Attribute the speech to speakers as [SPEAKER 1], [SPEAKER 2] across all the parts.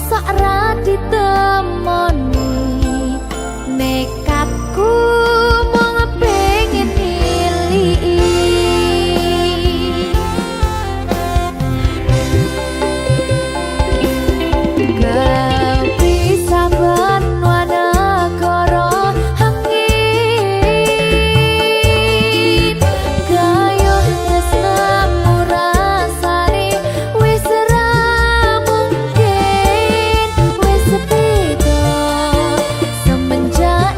[SPEAKER 1] mosok ra ditemoni nekatku mung pengen niliki kepisahan wanagara angin gayuh tresnamu rasane wis ra mungkin wis beda semenjak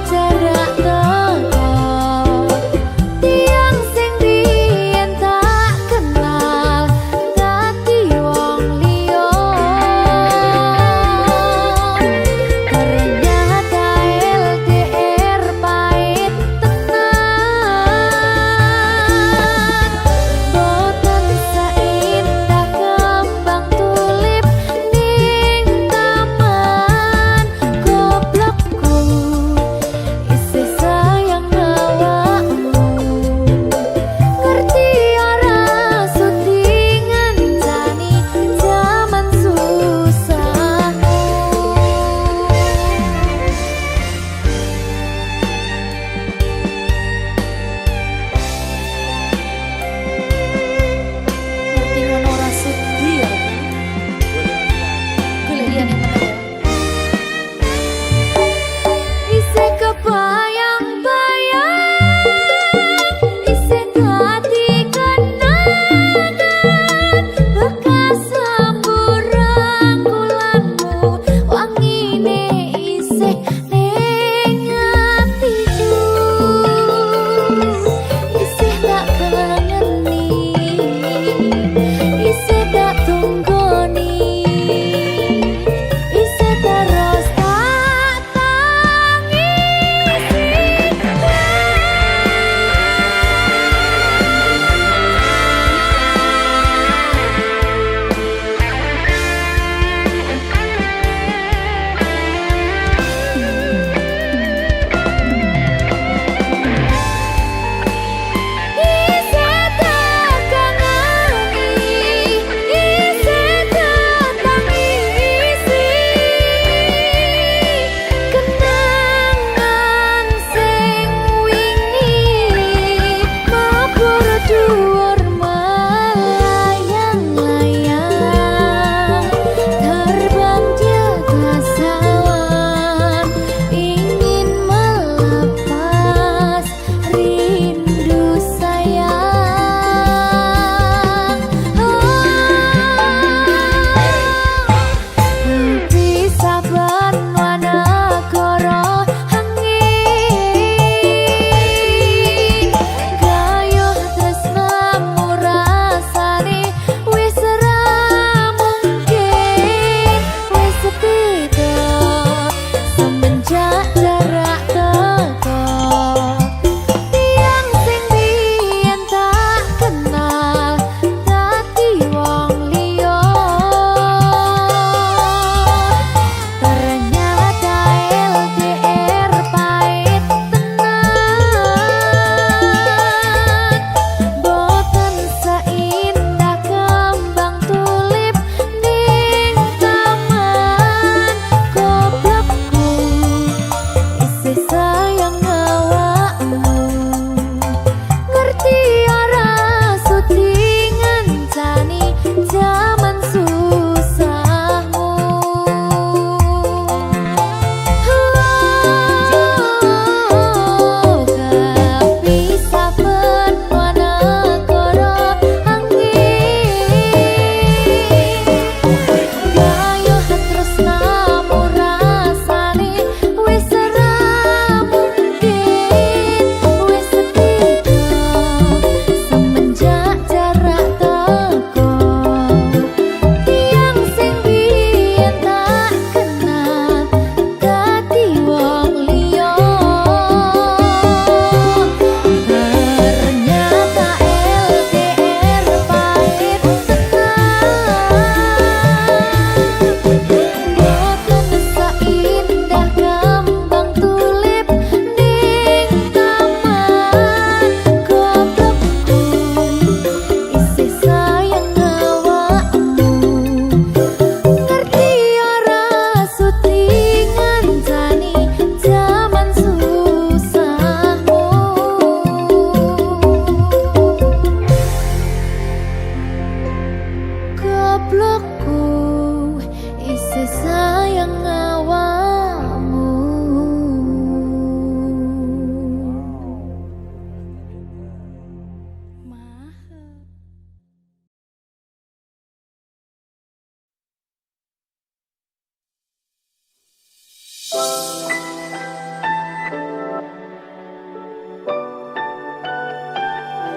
[SPEAKER 1] sayang awakmu.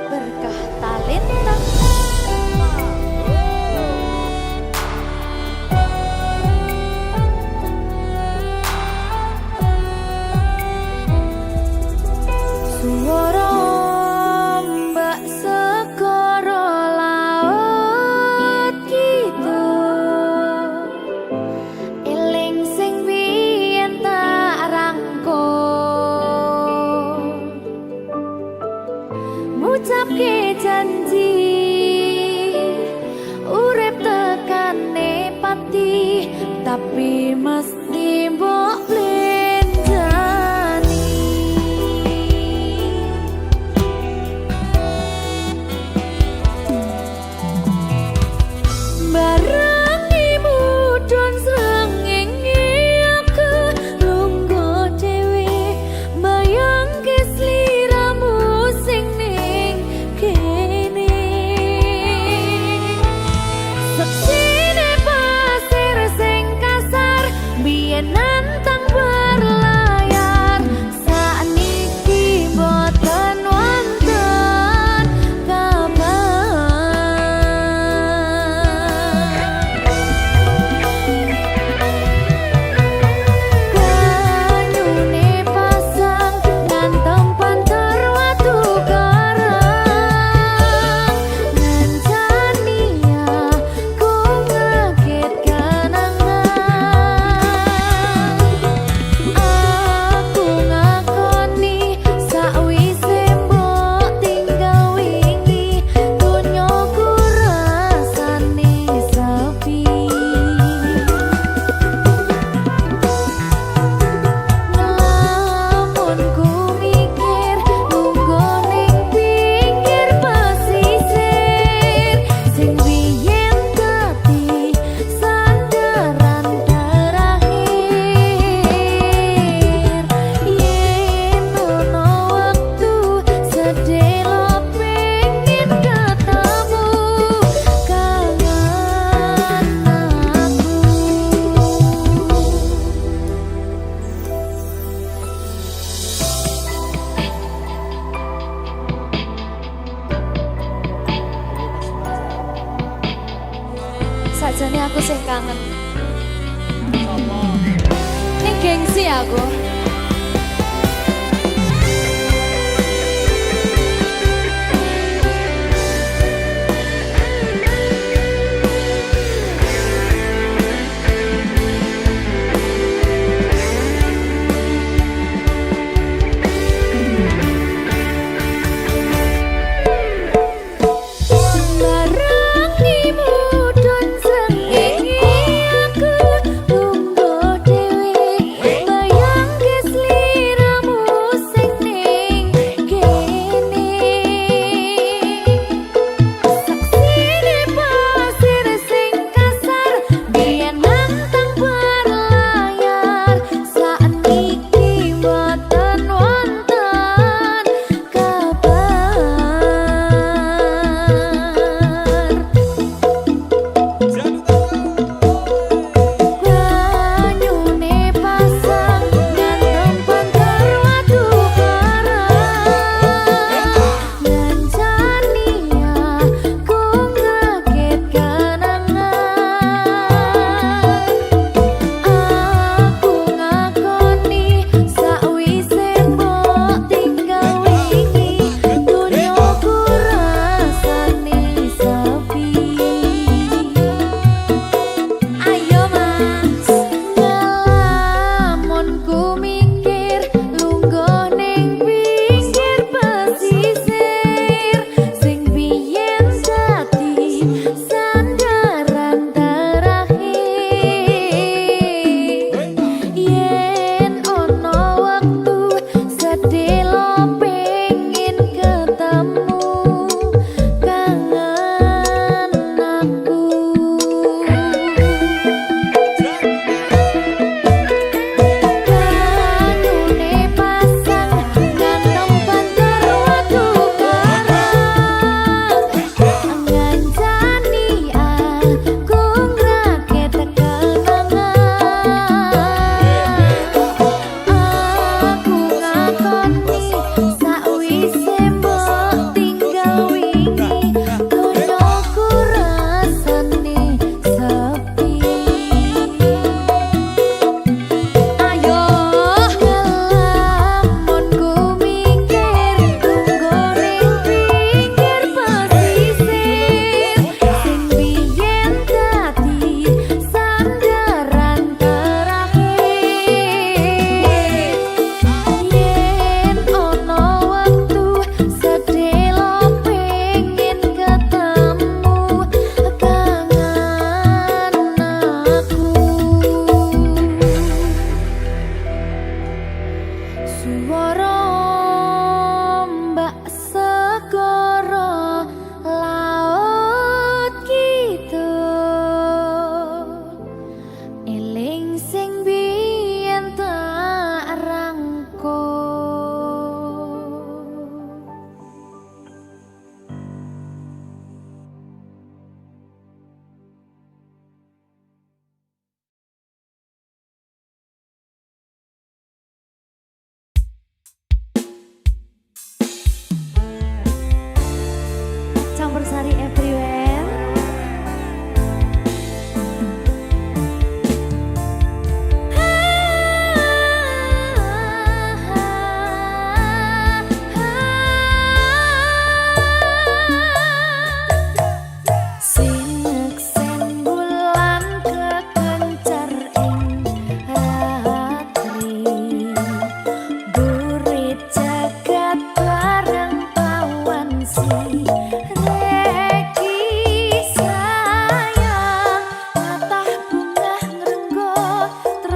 [SPEAKER 1] Berkah talenta. Suara ombak segara laut gitu, eling sing biyen tak rangkul, ngucapke janji urip tekane pati, tapi mesti mbok lenjani. Barangi mudhun srengenge aku lungguh dhewe, mbayangke sliramu sing ning kene. Seksine pasir sing kasar biyen nantang berlayar, sakniki boten wonten kabar. Banyune pasang ngantem pantar watu karang, ngancani aku ngagetkan aku ngakoni sakwise mbok tinggal wingi, donyaku rasane sepi. Lamun ku mikir lungguh ning pinggir pesisir, sing biyen dadi sandaran terakhir. Yen ono wektu sedelo pengen ketemu kangen aku. Sajane aku sih kangen. Ning gengsi aku. Barangi mudhun srengenge aku lungguh dhewe, mbayangke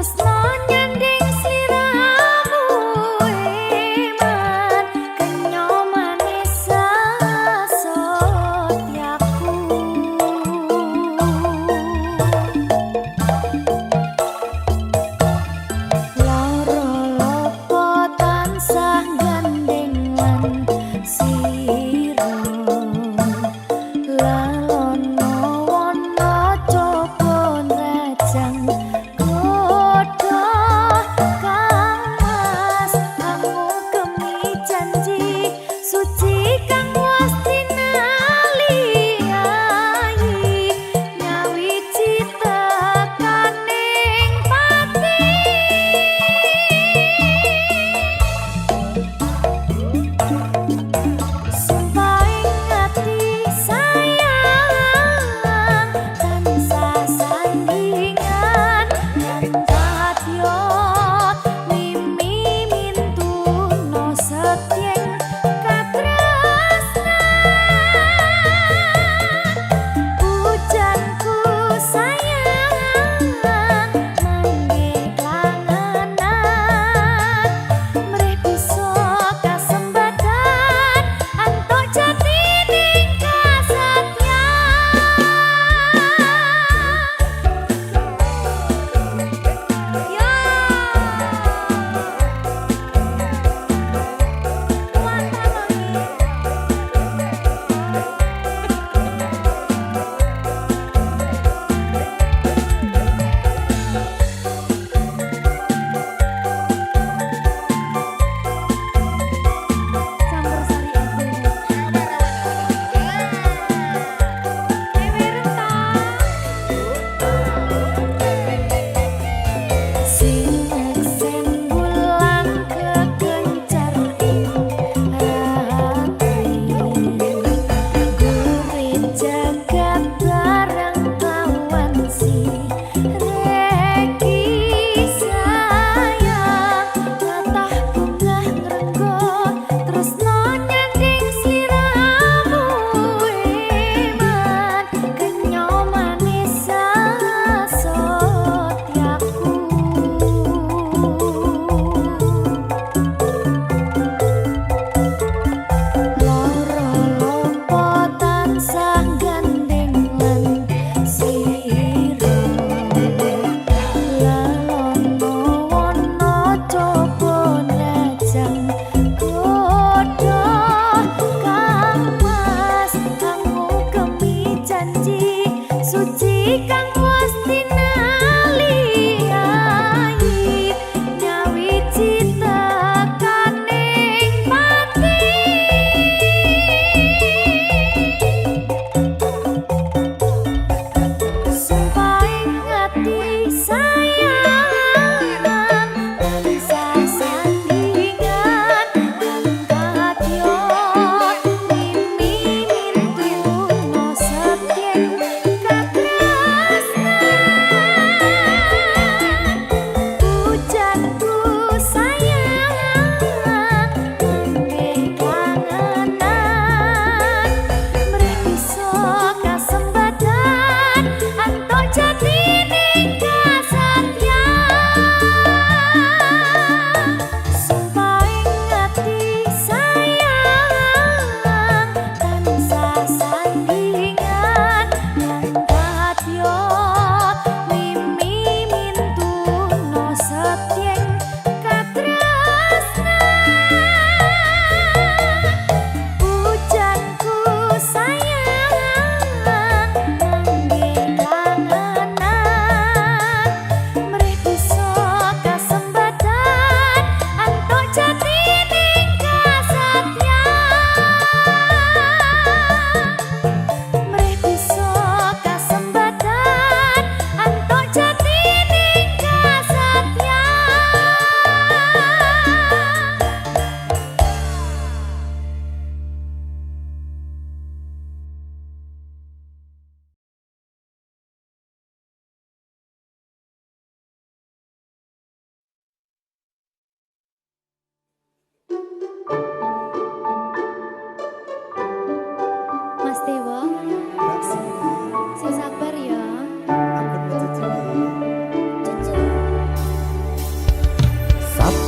[SPEAKER 1] tresno nyanding sliramu iman kenya manis sasotyaku lara lopo tansah gandeng lan sira lalono wono coba rajang godho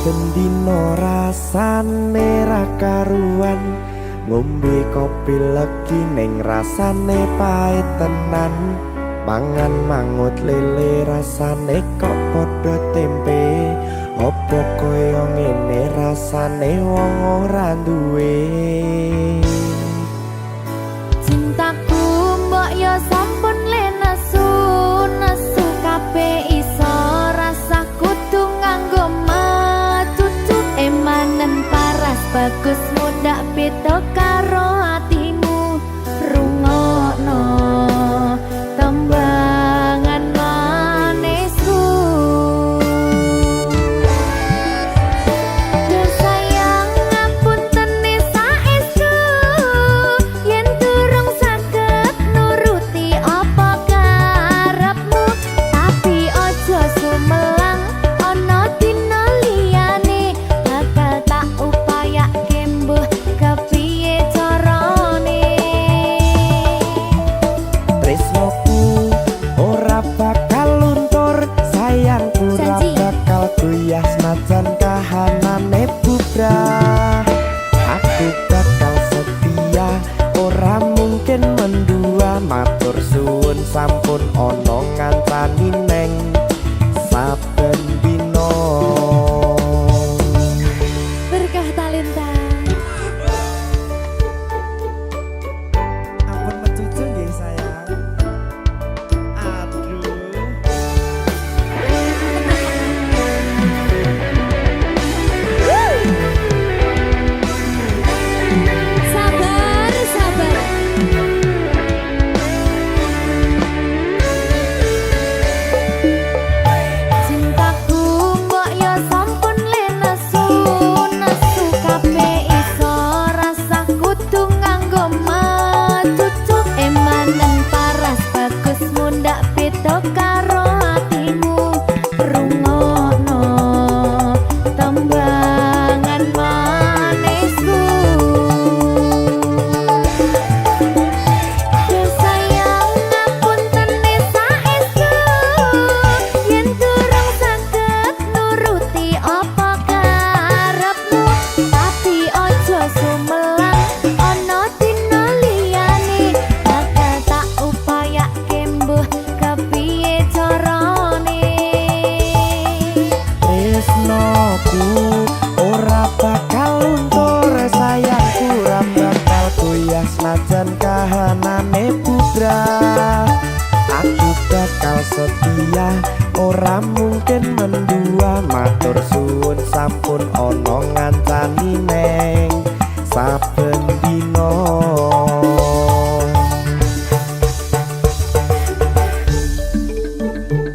[SPEAKER 2] saben dina rasane ra karuan, ngombe kopi legi ning rasane pahit tenan, mangan mangut lele rasane kok padha tempe, opo koyo ngene rasane wong ora duwe.
[SPEAKER 1] Cintaku mbok yo sampun le nesu kabeh iso rasa kudu nganggo matutu emanen paras bagus mudak beda karo atimu rungokno tembangan manisku. Duh sayang ngapunten saestu yen durung saged nuruti apa karepmu, tapi ojo sumelang ana dina liyane bakal tak upayake mbuh kepiye carane.
[SPEAKER 2] Tresnoku ora bakal luntur, sayangku ora bakal goyah senajan kahanane bubrah. Aku bakal setia, ora mungkin mendua, matur suwun sampun ana ngancani neng saben dina.
[SPEAKER 1] Berkah talenta.
[SPEAKER 2] Ampun mecucu nggih sayang. Aduh.
[SPEAKER 1] Sabar, sabar. Cintaku mbok yo sampun le nesu kabeh iso rasa kudu nganggo matutu emanen paras bagus mundak beda karo atimu rungokno tembangan manisku. Duh sayang ngapunten saestu yen durung saged nuruti apa karepmu, tapi ojo sumelang ana dina liyane bakal tak upayake mbuh kepiye carane.
[SPEAKER 2] Tresnoku ora bakal luntur, sayangku ora bakal goyah senajan kahanane bubrah. Aku bakal setia, ora mungkin mendua, matur suwun sampun ana ngancani neng saben dina.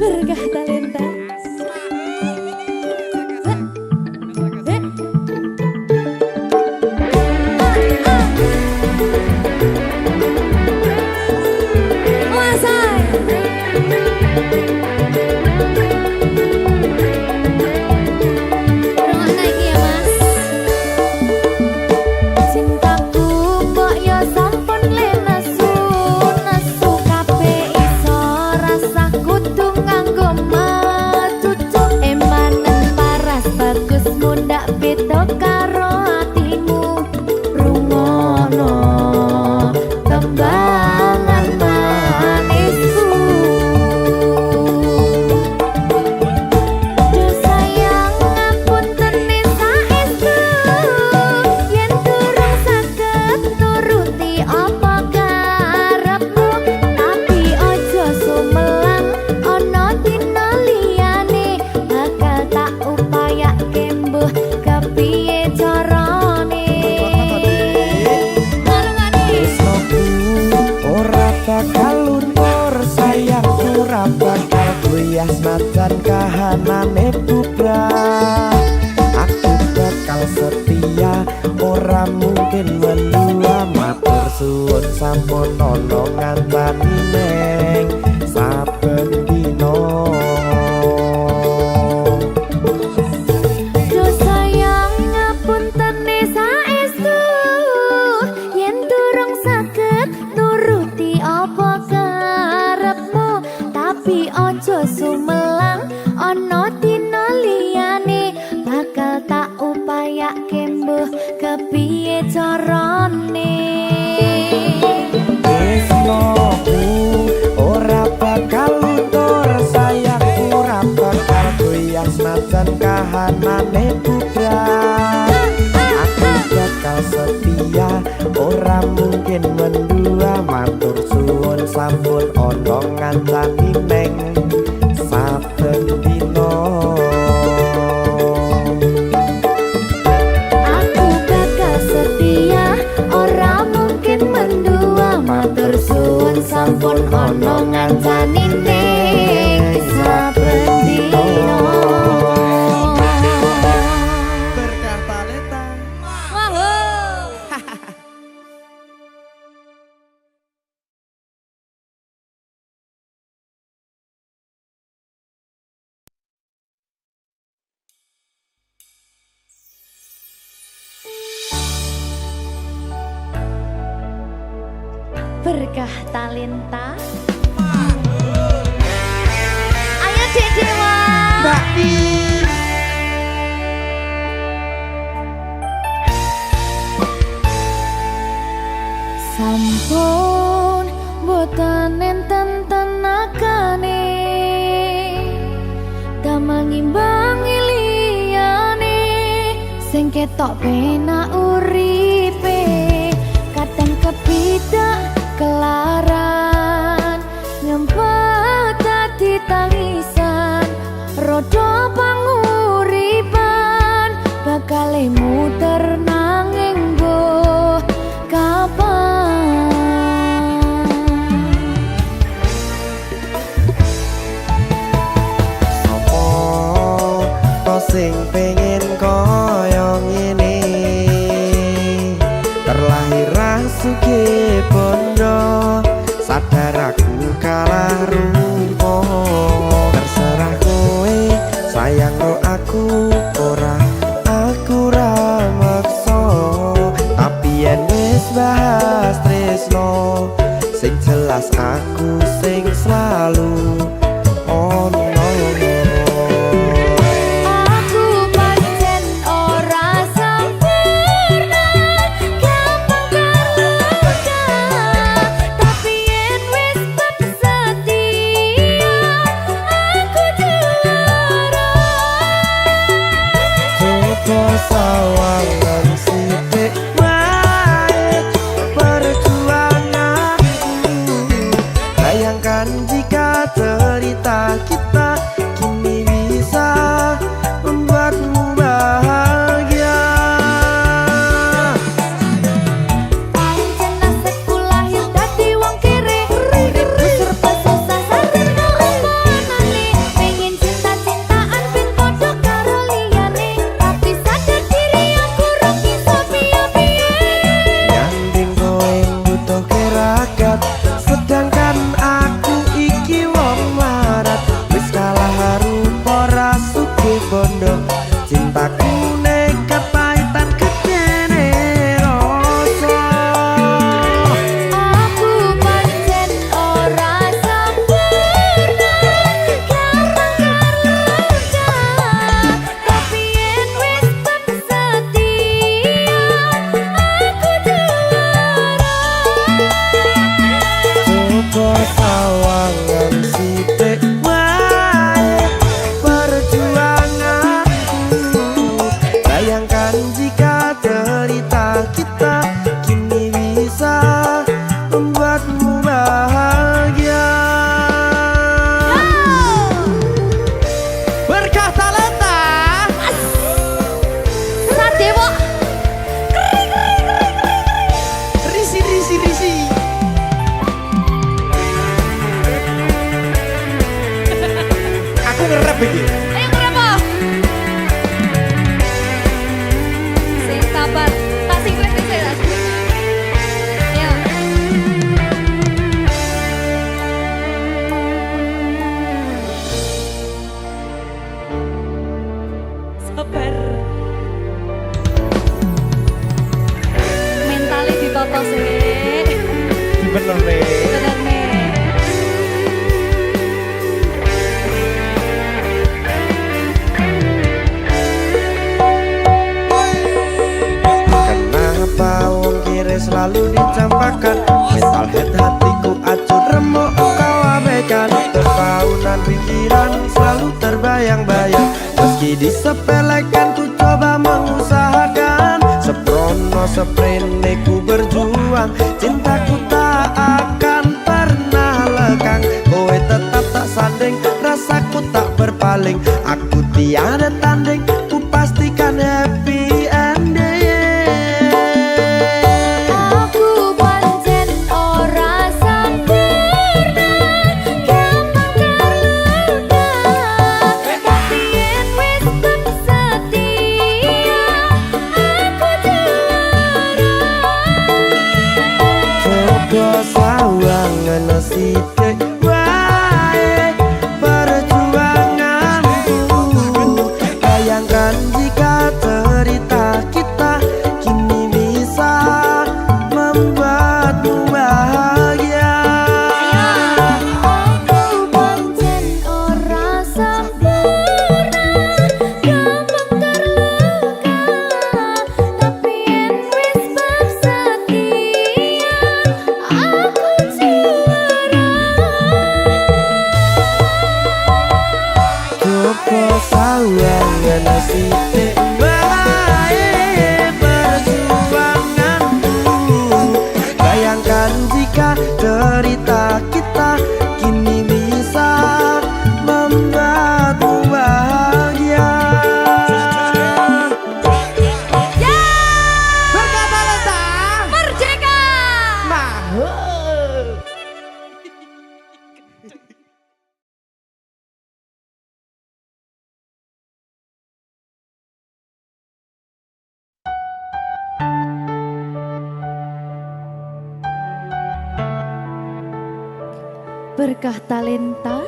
[SPEAKER 1] Berkah talenta. Cintaku mbok yo sampun le nesu kabeh iso rasa kudu nganggo matutu emanen paras bagus mundak beda karo atimu rungokno tembangan manisku. Duh sayang ngapunten saestu yen durung saged nuruti apa karepmu, tapi ojo sumelang ana dina liyane bakal tak upayake mbuh kepiye carane.
[SPEAKER 2] Tresnoku ora bakal luntur, sayangku ora bakal goyah senajan kahanane bubrah. Aku bakal setia, ora mungkin mendua, matur suwun sampun ana ngancani neng saben dina.
[SPEAKER 1] Duh sayang ngapunten saestu yen durung saged nuruti apa karepmu, tapi ojo sumelang ana dina liyane bakal carane.
[SPEAKER 2] Tresnoku ora bakal luntur, sayangku ora bakal goyah senajan kahanane bubrah. Aku bakal setia, ora mungkin mendua, matur suwun sampun ana ngancani neng saben dina.
[SPEAKER 1] Aku bakal setia, ora mungkin mendua, matur suwun sampun ana ngancani ning saben dina.
[SPEAKER 2] Berkah talenta.
[SPEAKER 1] Berkah talenta. Ayo Dek Dewa.
[SPEAKER 2] Mbak Pi.
[SPEAKER 1] Sampun boten enten tenagane, damel ngimbangi liyane, sing ketok penak uripe, kadang kepidak kelaran, nyempet dadi tangisan, rodo panguripan, bakal muter nanging mbok kapan.
[SPEAKER 2] Sopo to sing pengen kaya ngene, terlahir sugih bondo, sadar aku kalah rumpo. Terserah kowe sayang lo aku ora maksa, tapi yen wis bahas tresno, sing jelas aku sing selalu ono.
[SPEAKER 1] Aku pancen ora sempurna, gampang terluka, tapi yen wis setia, aku juara.
[SPEAKER 2] Coba sawangan sithik wae perjuanganku, bayangkan jika cerita kita kini bisa membuatmu bahagia.
[SPEAKER 1] Pancen nasibku lahir dadi wong kere, uripku serba susah sarana omonane, pengen cinta-cintaan ben padha karo liyane, tapi sadar diri aku rong iso piye-piye.
[SPEAKER 2] Nyanding kowe butuh keragat, sedangkan aku iki wong larat, wis kalah rupa ora sugih bondo, cintaku nekat pahitan gedene rasa.
[SPEAKER 1] Aku pancen ora sempurna, gampang terluka, tapi yen wis setia, aku juara.
[SPEAKER 2] Coba sawangan sithik wae perjuanganku, bayangkan jika cerita kita kini bisa membuatmu bahagia. Berkah talenta.
[SPEAKER 1] Sadewo.
[SPEAKER 2] Risi. Aku ngerap iki.
[SPEAKER 1] Ayo kenapa? Sing sabar, tak singlet saya. Ya. Sabar. Mentalnya ditoto sih.
[SPEAKER 2] Bener nih.
[SPEAKER 1] Bener nih.
[SPEAKER 2] Kenapa rasakan. Metalhead hatiku acuh remuk kau abaikan. Terpaunan pikiran selalu terbayang-bayang. Meski disepelekan ku coba mengusahakan. Seprono seprene ku berjuang. Cintaku tak akan pernah lekang. Kowe tetap tak sanding, rasaku tak berpaling. Aku tiada tanding, ku pastikan happy ending.
[SPEAKER 1] Aku pancen ora sempurna, gampang terluka. Tapi yen wis bersedia, aku juara.
[SPEAKER 2] Coba sawangan sithik wae perjuanganku. Bayangkan jika cerita kita kini bisa membuatmu bahagia.
[SPEAKER 1] Aku pancen ora sempurna, gampang terluka. Tapi yen wis bersedia, aku juara.
[SPEAKER 2] Coba sawangan sithik wae perjuanganku. Bayangkan jika cerita kita kini bisa membuatmu bahagia. Berkata Lenta
[SPEAKER 1] Merdeka!
[SPEAKER 2] Mahal.
[SPEAKER 1] Berkah talenta.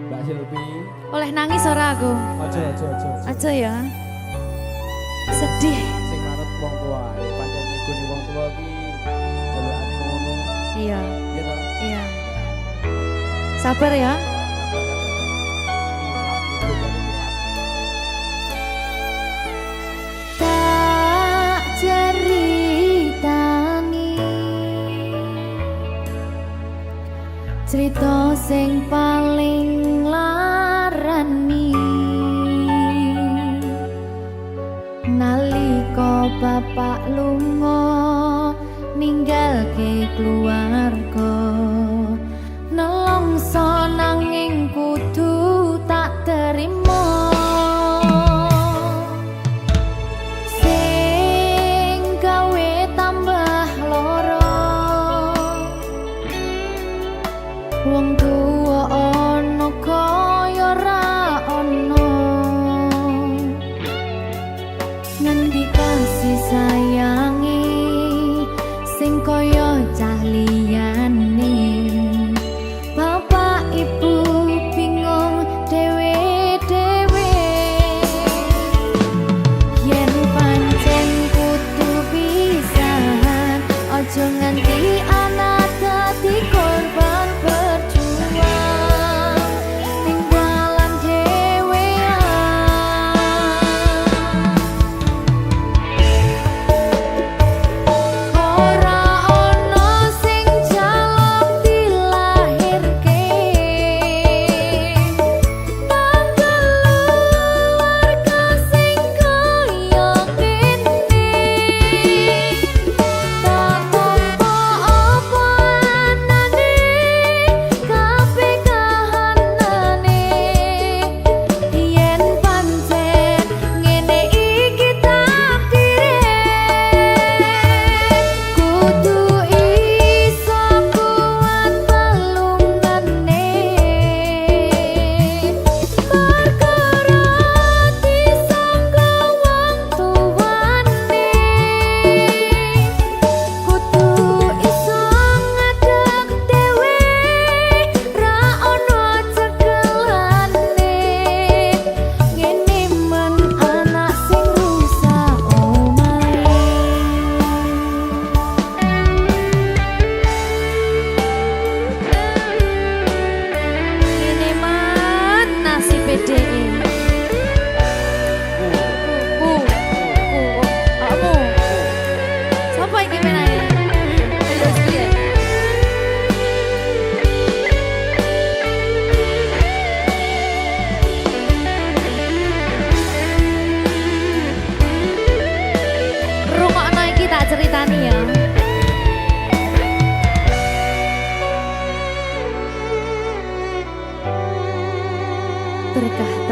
[SPEAKER 3] Mbak Silvi,
[SPEAKER 1] Oleh nangis ora aku?
[SPEAKER 3] aja.
[SPEAKER 1] Aja ya. Sedih.
[SPEAKER 3] Sing manut wong tua, pancen ngikuni wong tua ki jelekane ngono.
[SPEAKER 1] Iya,
[SPEAKER 3] Ya ta?
[SPEAKER 1] iya. Sabar ya. Tak ceritani cerita sing paling larani. Nalika bapak lunga ninggalke keluarga, nelongso nanging kudu tak terima. Sing gawe tambah loro, wong tuwa ana kaya ra ana. Ngendi kasih sayangi sing kaya cah liyane.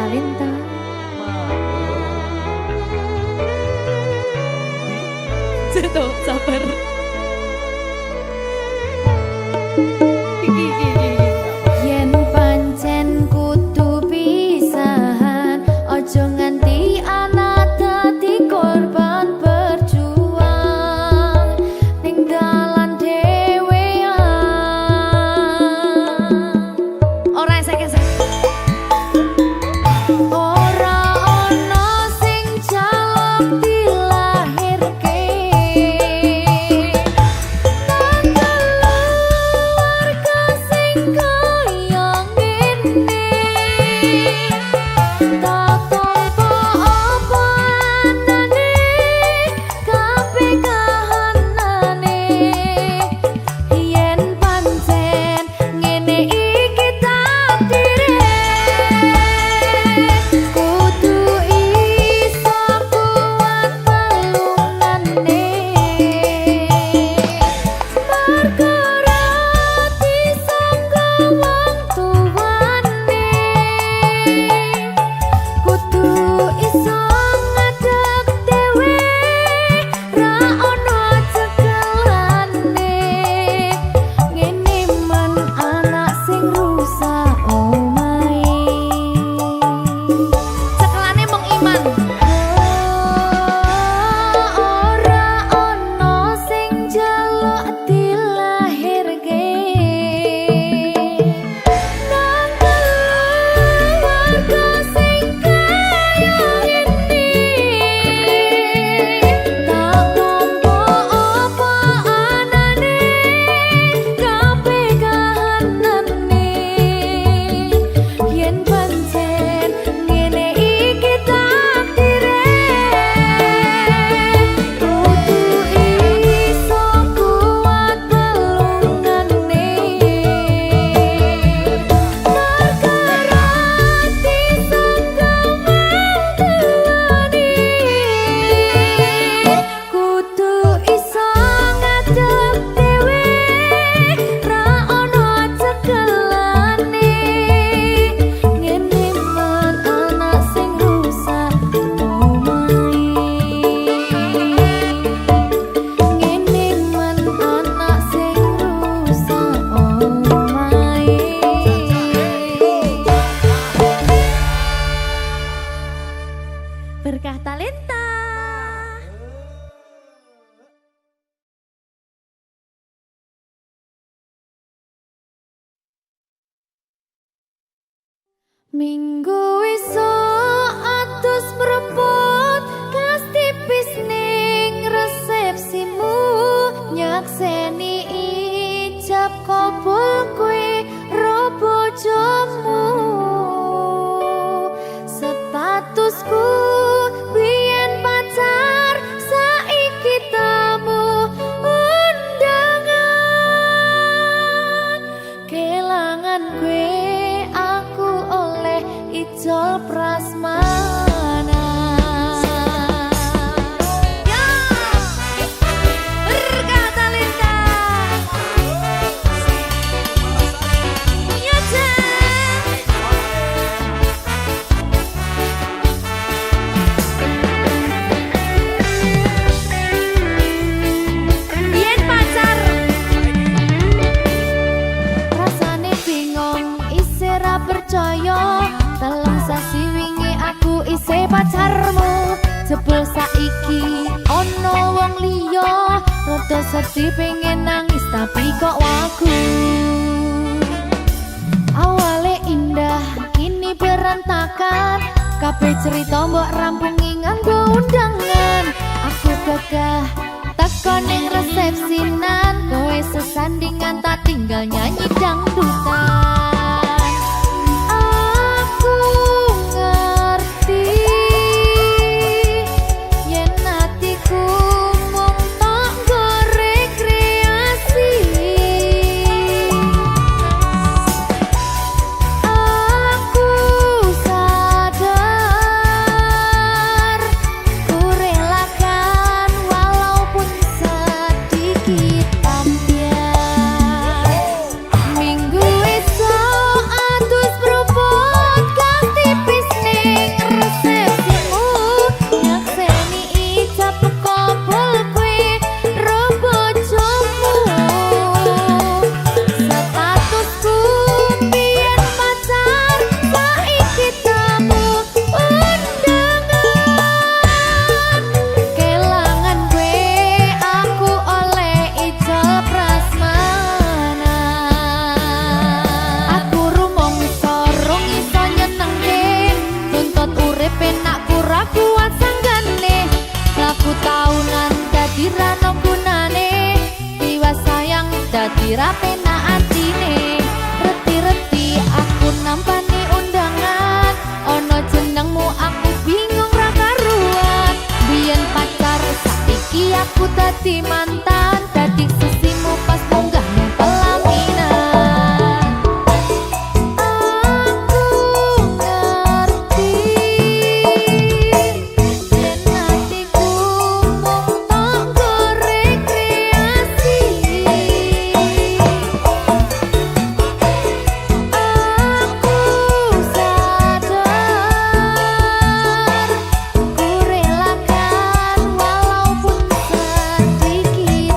[SPEAKER 1] talenta. Tuh, sabar. Yen pancen kudu pisahan, ojo nganti anak dadi korban berjuang ning dalan dhewean. Ora esek-esek. Ora ono sing jaluk dilahirke. Berkah talenta. Minggu esuk atus mrepot kas tipis ning resepsimu, nyakseni ijab kabul kowe ro bojomu. Statusku biyen pacar, saiki tamu undangan. Kelangan kowe aku oleh ijol prasmanan. Ya, berkah talenta. Ya, biyen pacar, rasane bingung isih ra percaya. Dalam sasi wingi aku isih pacarmu, jebul saiki ono wong liya. Rada sedih pengen nangis tapi kok wagu. Awale indah kini berantakan, kabeh cerita mbok rampungi nganggo undangan. Aku gagah teko ning resepsinan, kowe sesandingan tak tinggal nyanyi dangdutan. Aku ngerti yen atiku mung tok nggo rekreasi. Aku sadar ku relakan walaupun sedikit ambiar. Minggu esok rapena atine. Reti-reti aku nampani undangan, ono jenengmu aku bingung ra karuan. Biyen pacar saiki aku dadi mantan, dadi sesimu pas munggah nang pelaminan. Aku ngerti yen hatiku mung tanggo rekreasi. Aku sadar ku relakan walaupun sedikit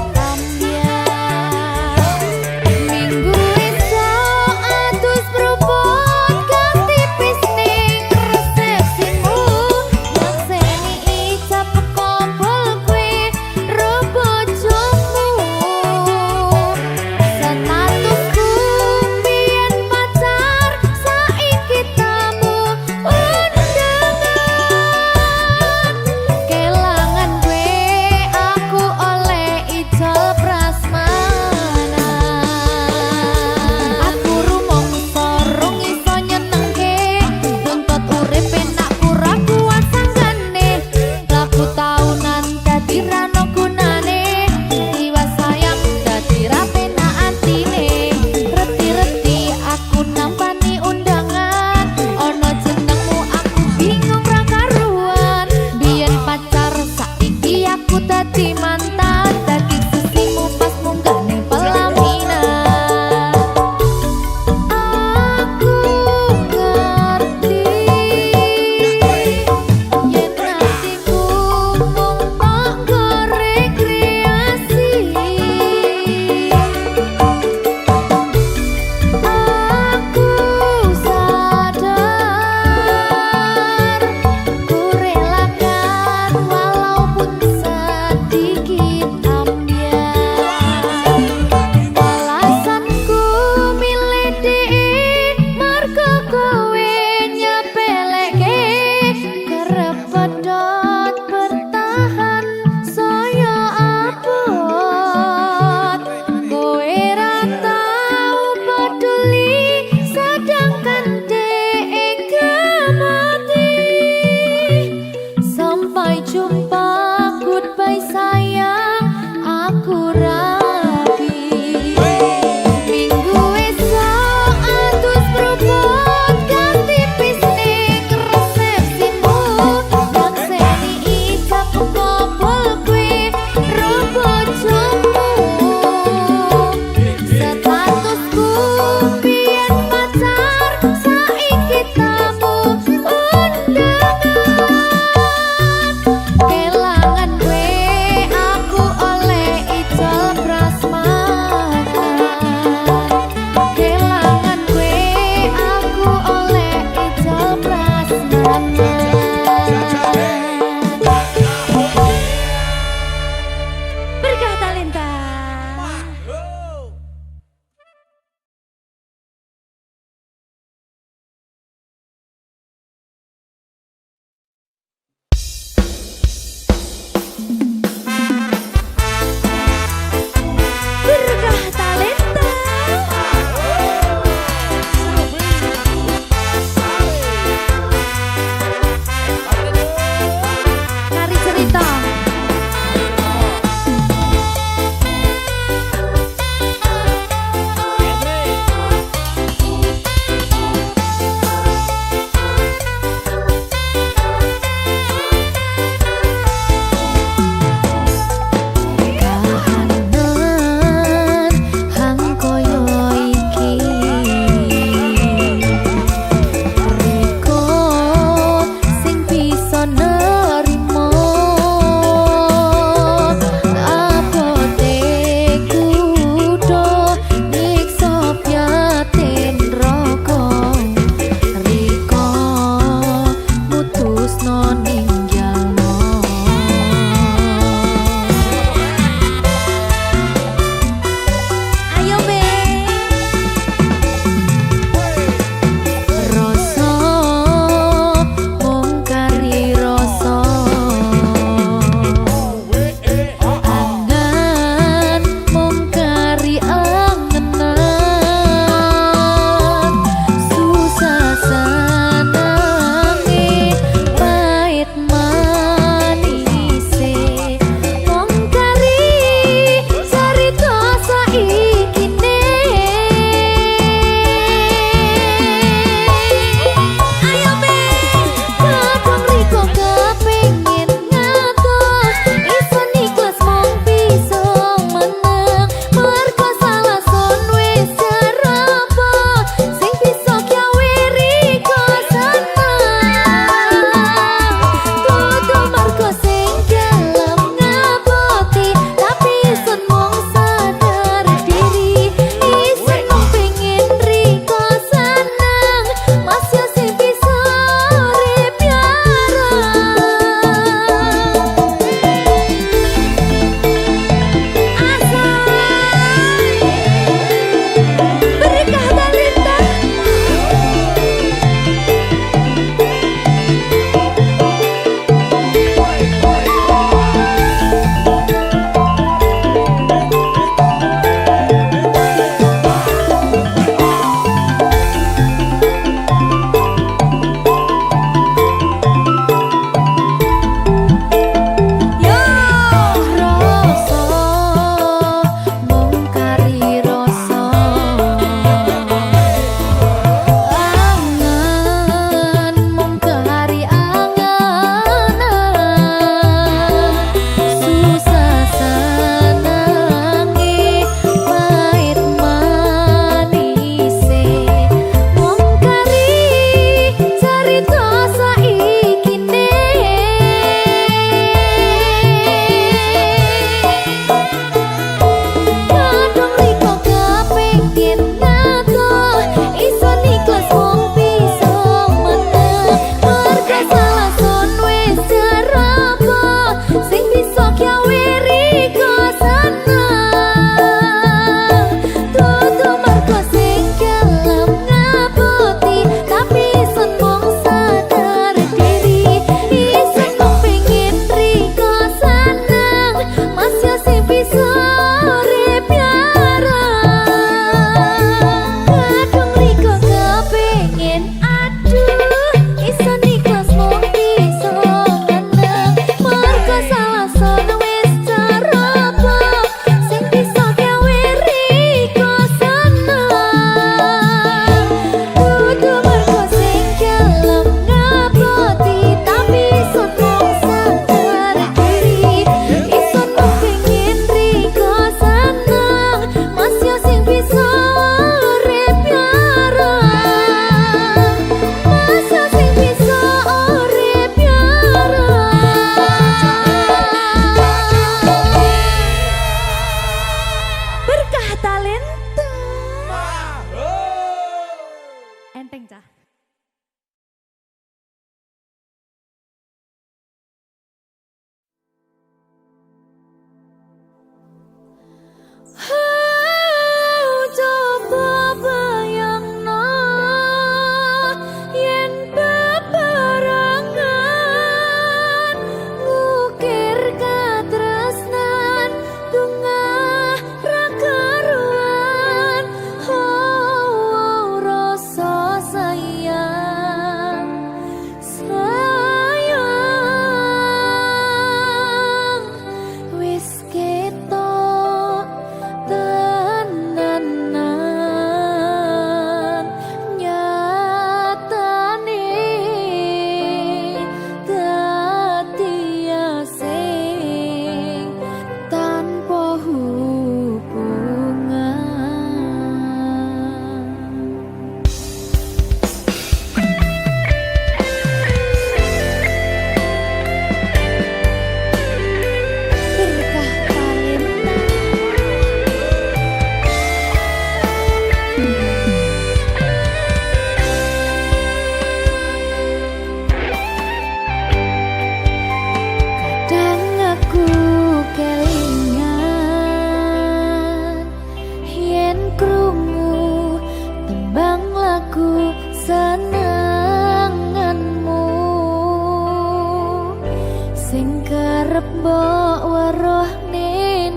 [SPEAKER 1] sing kerep mbok weruh ning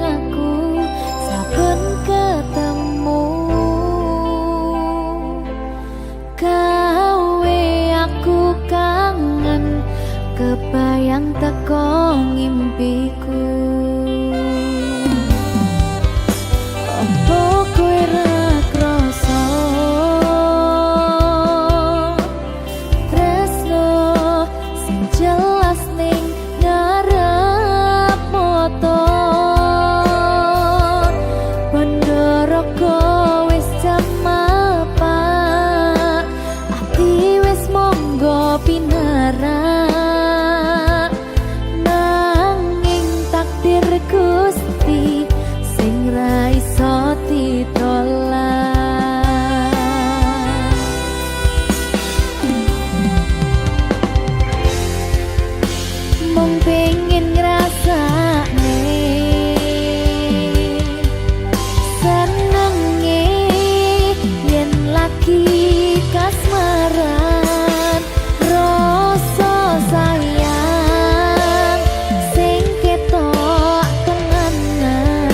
[SPEAKER 1] aku saben ketemu gawe aku kangen kebayang teko ngimpiku. Apa kowe ra krasa tresno sing jelas ning ngarep motor Bandara wis jam mapak ati wis monggo pinarak nanging takdir Gusti sing ra iso ditolak. Mung pengen ngrasakne senenge yen lagi kasmaran rasa sayang sing ketok tenanan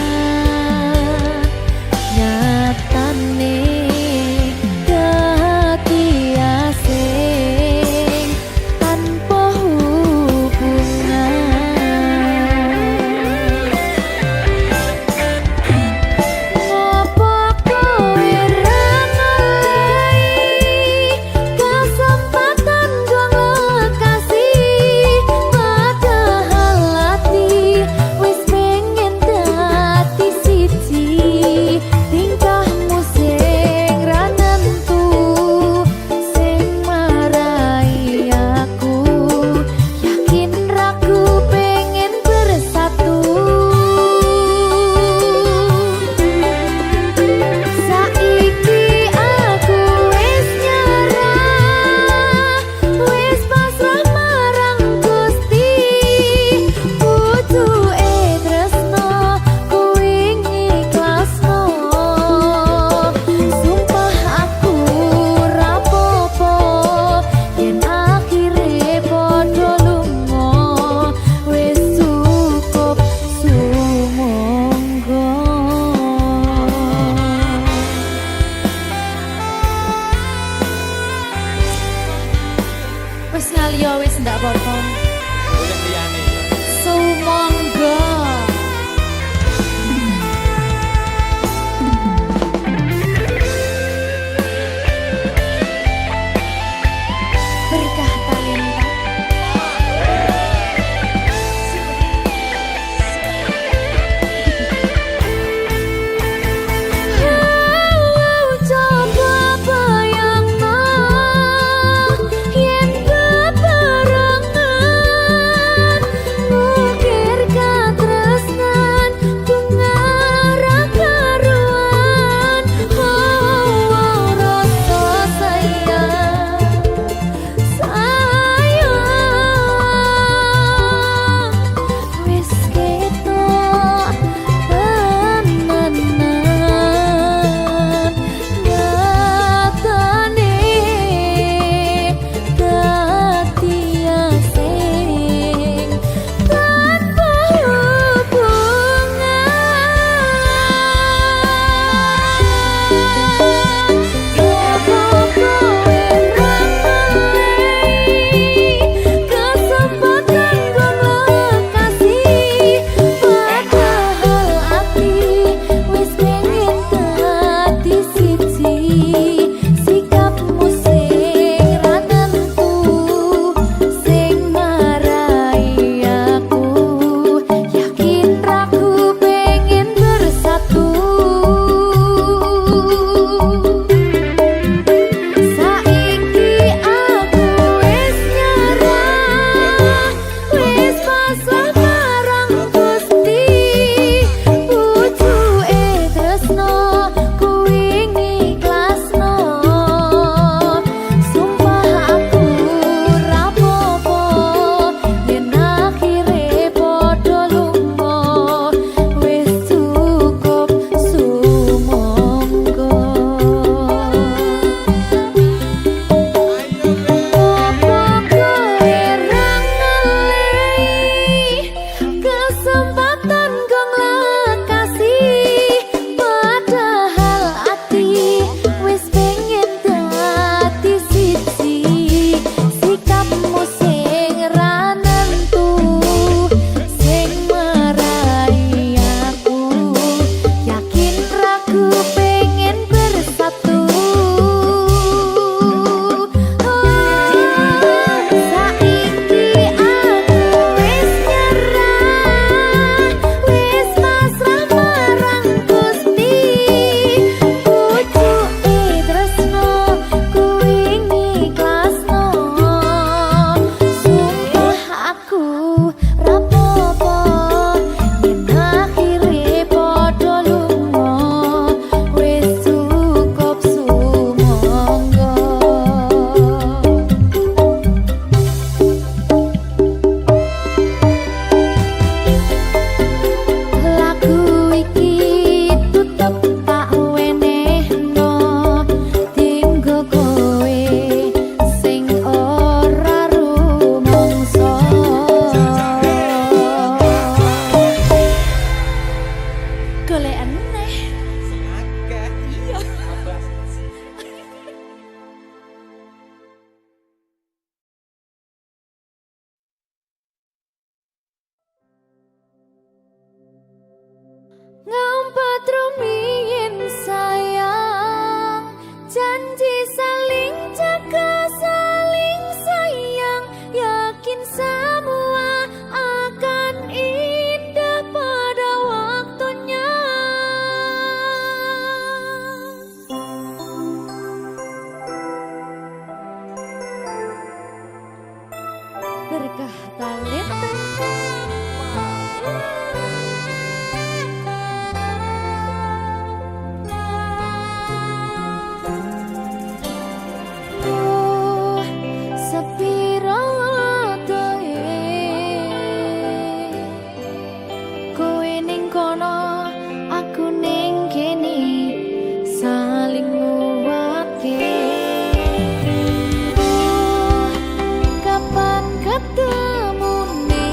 [SPEAKER 1] nyatane dadi asing tanpa hubungan. Ngopo kowe ra ngelai kesempatan gong lekasih padahal hati wis pengen dadi siji tingkahmu sing ra nentu sing marai aku yakin ragu pengen bersatu. Saiki aku wis nyerah wis pasrah marang Gusti pucuke tresno kuwi ngikhlasno sumpah aku rapopo yen akhire padha lunga wis cukup sumangga. Wis ngaliyo wis ndak apa-apa.
[SPEAKER 3] Boleh liyane ya.
[SPEAKER 1] Sumangga. Berkah talenta. Coba bayangno yen bebarengan berkah talenta. Oh, sepiro doe kowe ning kono, aku ning kene, saling nguatke. Oh, kapan ketemune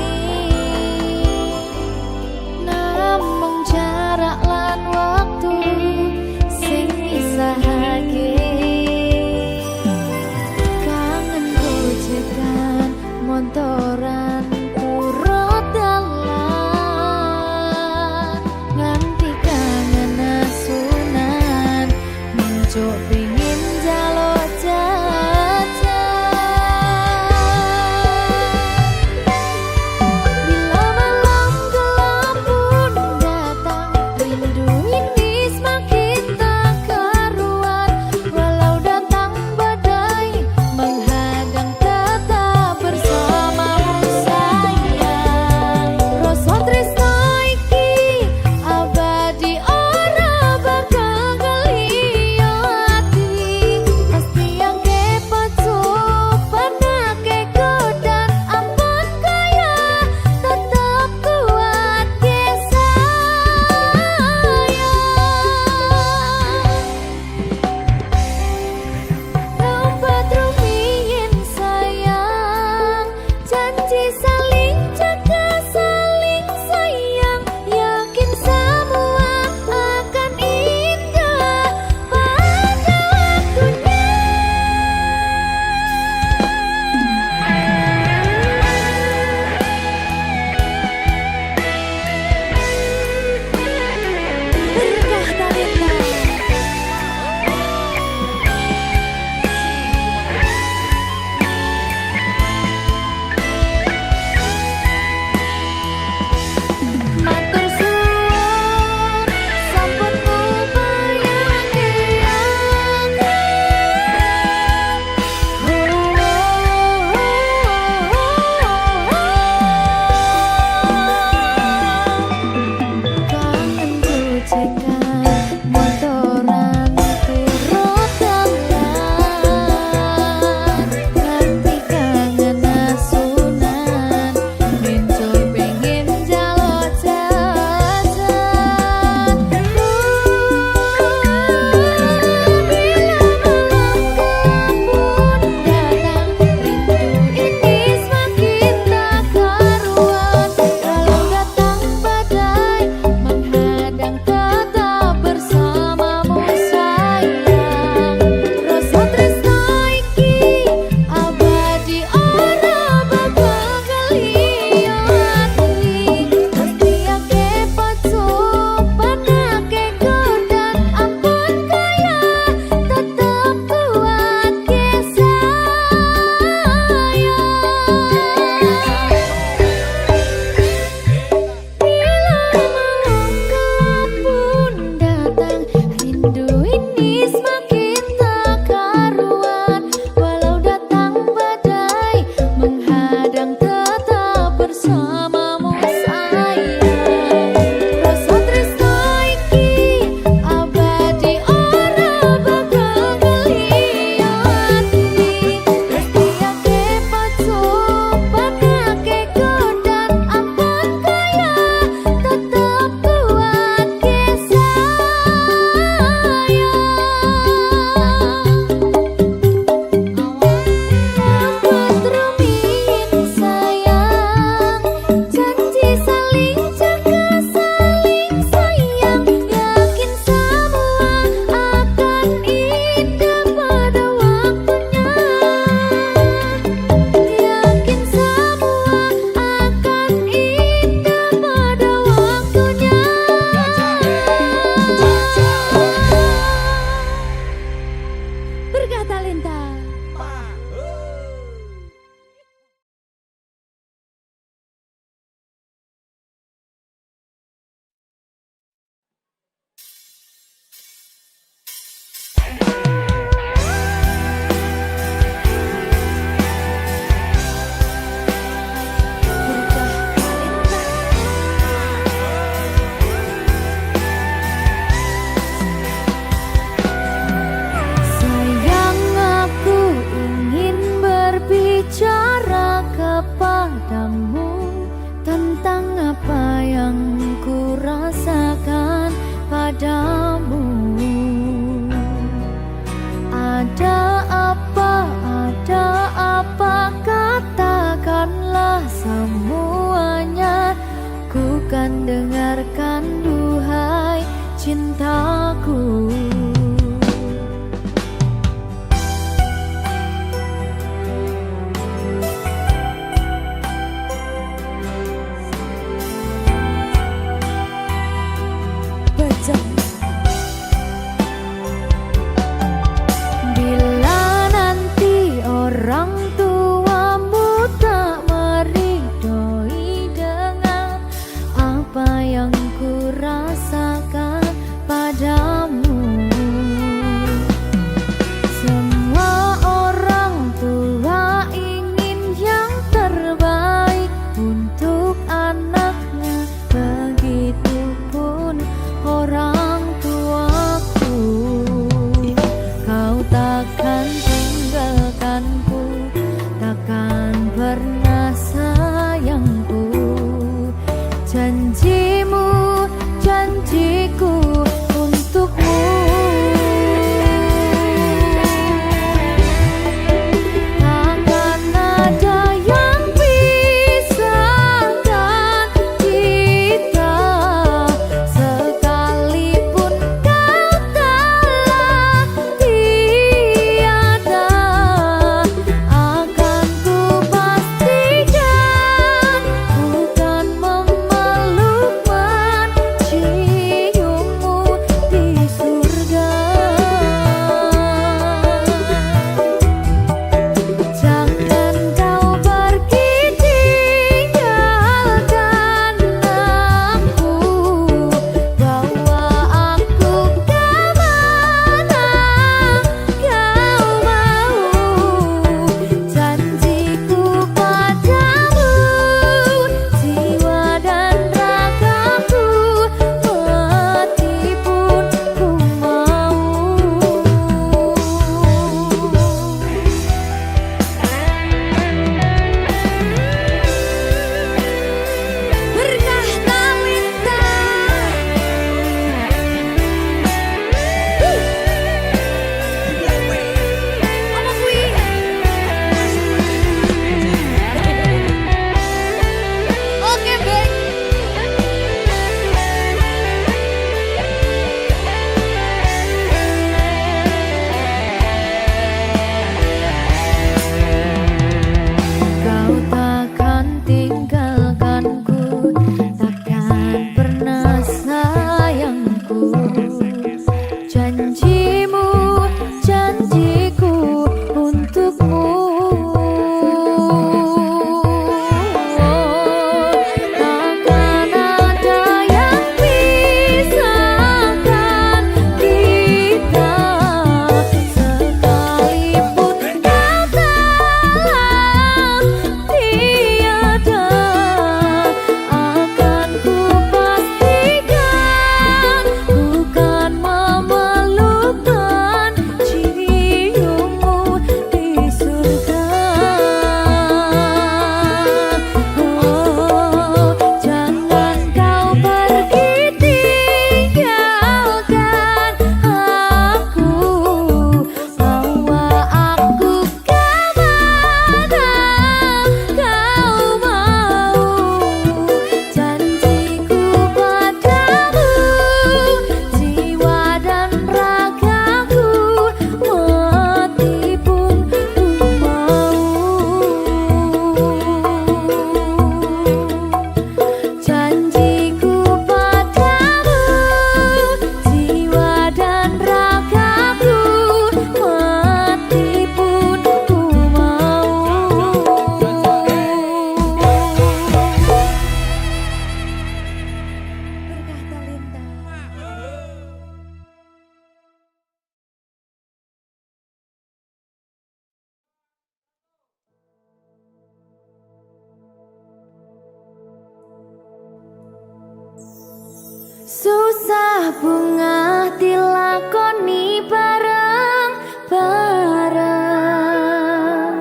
[SPEAKER 1] Susah bunga dilakoni bareng-bareng.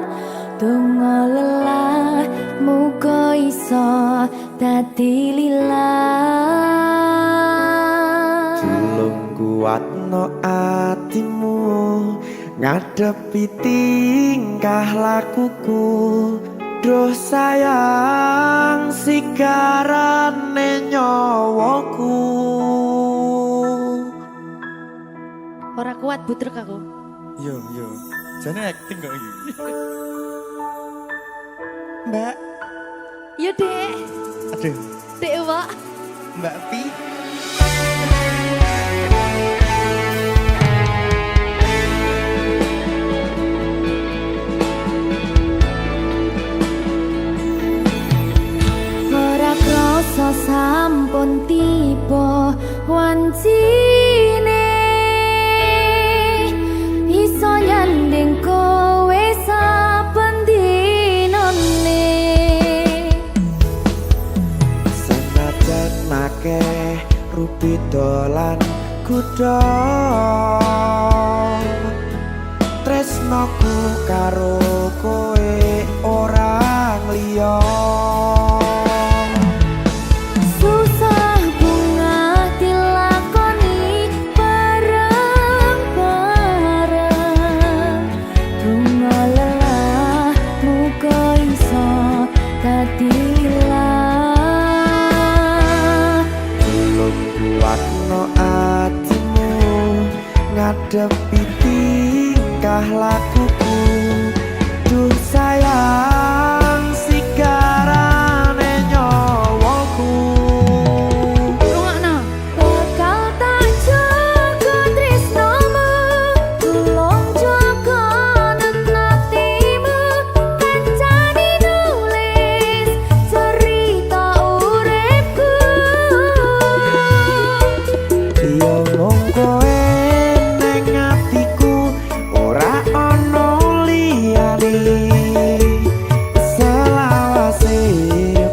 [SPEAKER 1] Donga lelah muga iso dadi lillah.
[SPEAKER 2] Tulung kuatno atimu ngadepi tingkah lakuku. Duh sayang sigarane nyawaku.
[SPEAKER 1] Ora kuat butrek aku.
[SPEAKER 3] Yo, jane acting kok iki. Mbak,
[SPEAKER 1] Ya dek,
[SPEAKER 3] aduh,
[SPEAKER 1] dek Wak.
[SPEAKER 3] Mbak Pi.
[SPEAKER 1] Ora krasa sampun tiba wancine iso nyanding kowe saben dinane.
[SPEAKER 2] Senajan akeh rupi dolan kuda, tresnoku karo kowe orang liya.
[SPEAKER 1] Susah bunga dilakoni bareng-bareng. Donga lelah muga iso dadi lillah.
[SPEAKER 2] Tulung kuatno atimu ngadepi tingkah lakuku. Duh sayang sigarane nyawaku.
[SPEAKER 1] Rungokno. Bakal tak jaga tresnomu, tulung jaga nenatimu. Kancane nulis cerita uripku.
[SPEAKER 2] Yo mung kowe ning atiku, ora ana liyane. Selawase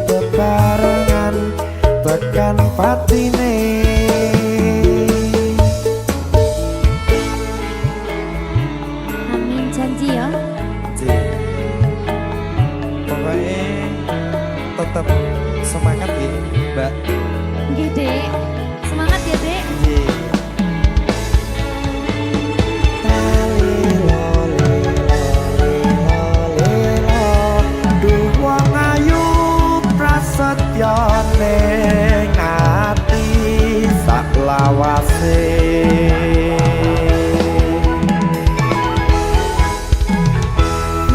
[SPEAKER 2] bebarengan tekan patine.
[SPEAKER 1] Amin janji ya.
[SPEAKER 3] Pokoknya tetap semangat ya, Mbak.
[SPEAKER 1] Nggih, Dek. Semangat ya, Dek.
[SPEAKER 2] Duh wong ayu prasetyo ning ati sak lawase.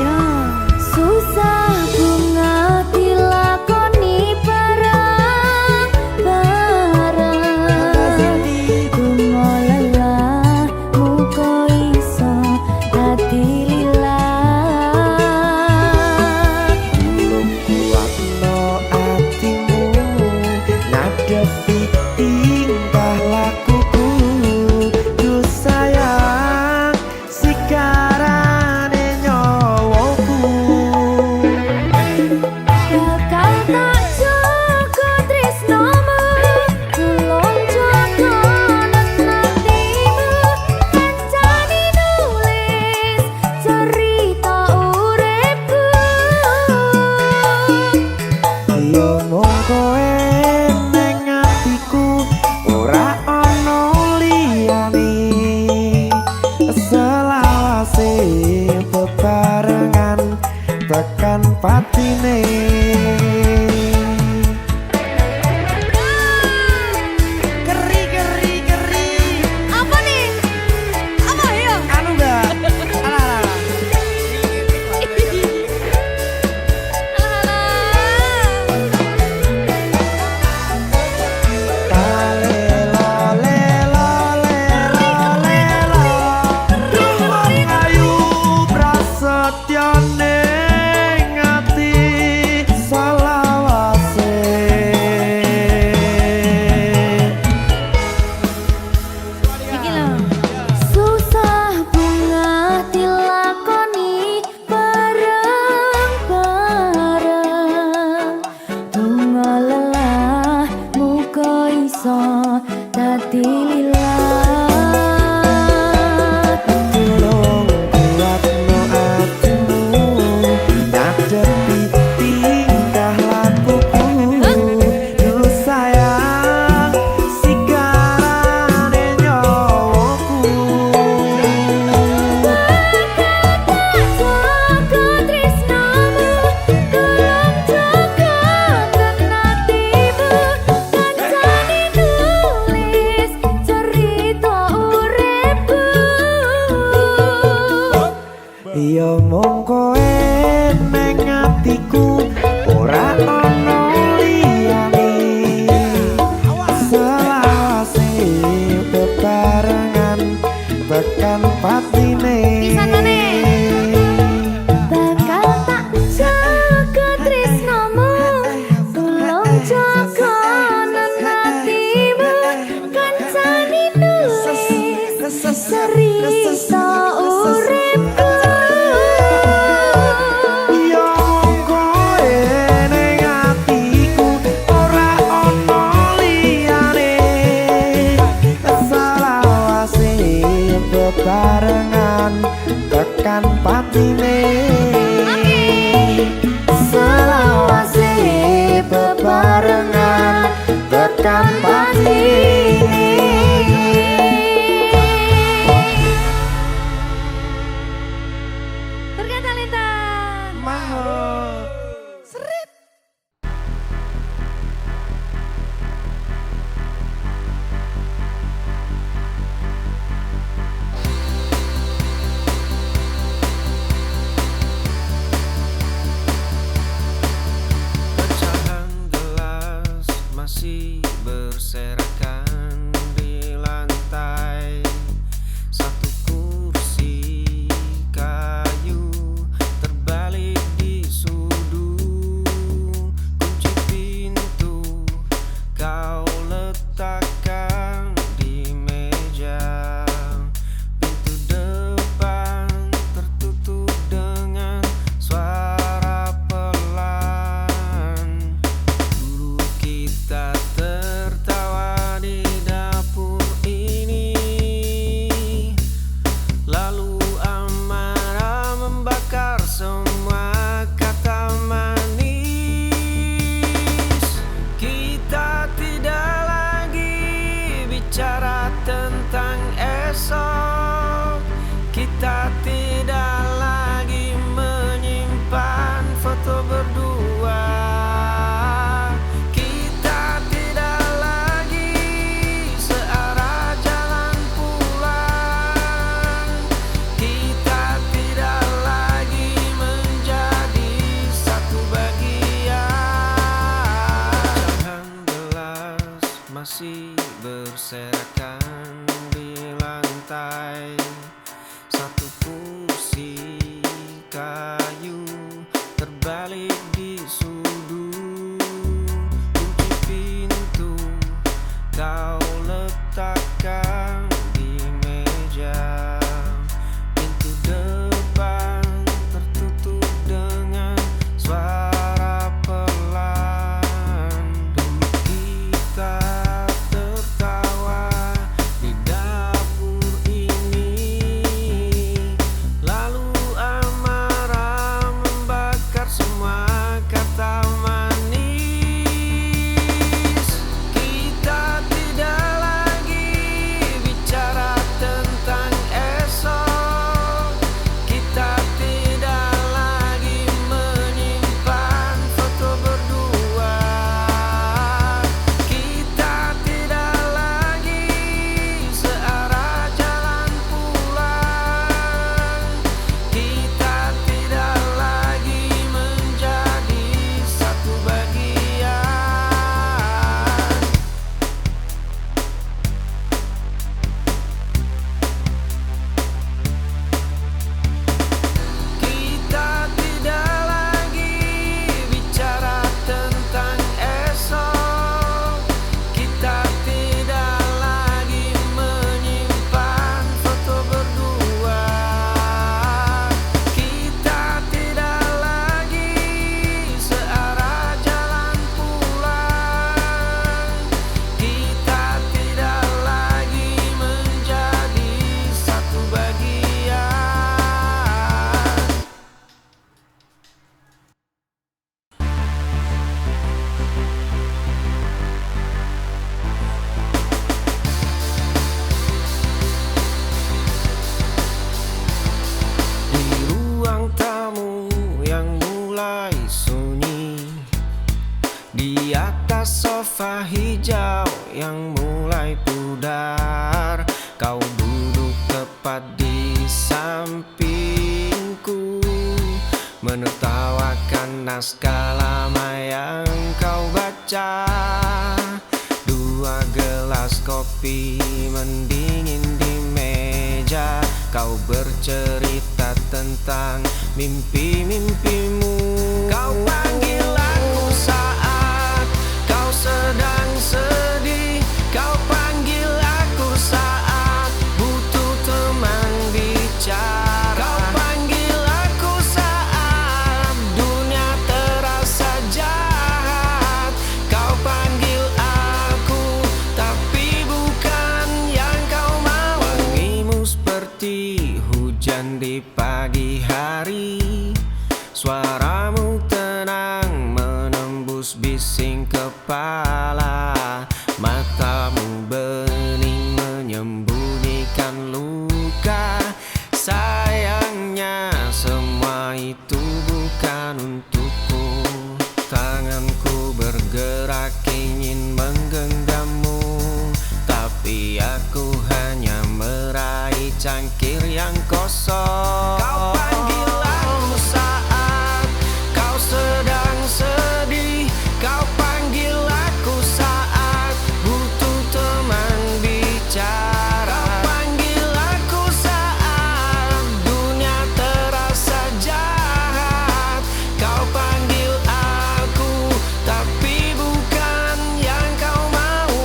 [SPEAKER 1] Ya, susah bunga dilakoni bareng-bareng. Donga lelah muga iso dadi lillah.
[SPEAKER 2] Tulung kuatno atimu ngadepi tingkah lakuku. patine selawase bebarengan tekan patine.
[SPEAKER 1] Berkata Lintang.
[SPEAKER 2] Mahal Serit.
[SPEAKER 4] Pecahan gelas masih berserakan di lantai. Satu kursi kayu terbalik di sudut. Kunci pintu kau letakkan di meja. Pintu depan tertutup dengan suara pelan. Dulu kita tertawa di dapur ini, lalu amarah membakar semua kata manis. Kita tidak lagi bicara tentang esok. Kita tidak lagi menyimpan foto berdua. Kita tidak lagi searah jalan pulang. Kita tidak lagi menjadi satu bagian. Pecahan gelas masih berserakan di lantai. Satu kursi kayu terbalik di sudut. Kunci pintu kau letakkan di meja. Pintu depan tertutup dengan suara pelan. Dulu kita tertawa di dapur ini, lalu amarah membakar semua kata manis. Kita tidak lagi bicara tentang esok. Kita tidak lagi menyimpan foto berdua. Kita tidak lagi searah jalan pulang. Kita tidak lagi menjadi satu bagian. Kita tidak lagi bicara tentang esok. Kita tidak lagi menyimpan foto berdua. Kita tidak lagi searah jalan pulang. Kita tidak lagi menjadi satu bagian. Di ruang tamu yang mulai sunyi, di atas sofa hijau yang mulai pudar, kau duduk tepat di sampingku, menertawakan naskah lama yang kau baca. Dua gelas kopi mendingin di meja. Kau bercerita tentang mimpi-mimpimu. Kau panggil aku saat kau sedang sedih. Kau panggil aku saat butuh teman bicara. Kau panggil aku saat dunia terasa jahat. Kau panggil aku tapi bukan yang kau mau. Wangimu seperti hujan di pagi hari. terus bising kepala. Matamu bening menyembunyikan luka. Sayangnya semua itu bukan untukku. Tanganku bergerak ingin menggenggammu, tapi aku hanya meraih cangkir yang kosong. Kau panggil aku saat kau sedang sedih. Kau panggil aku saat butuh teman bicara. Kau panggil aku saat dunia terasa jahat. Kau panggil aku, tapi bukan yang kau mau.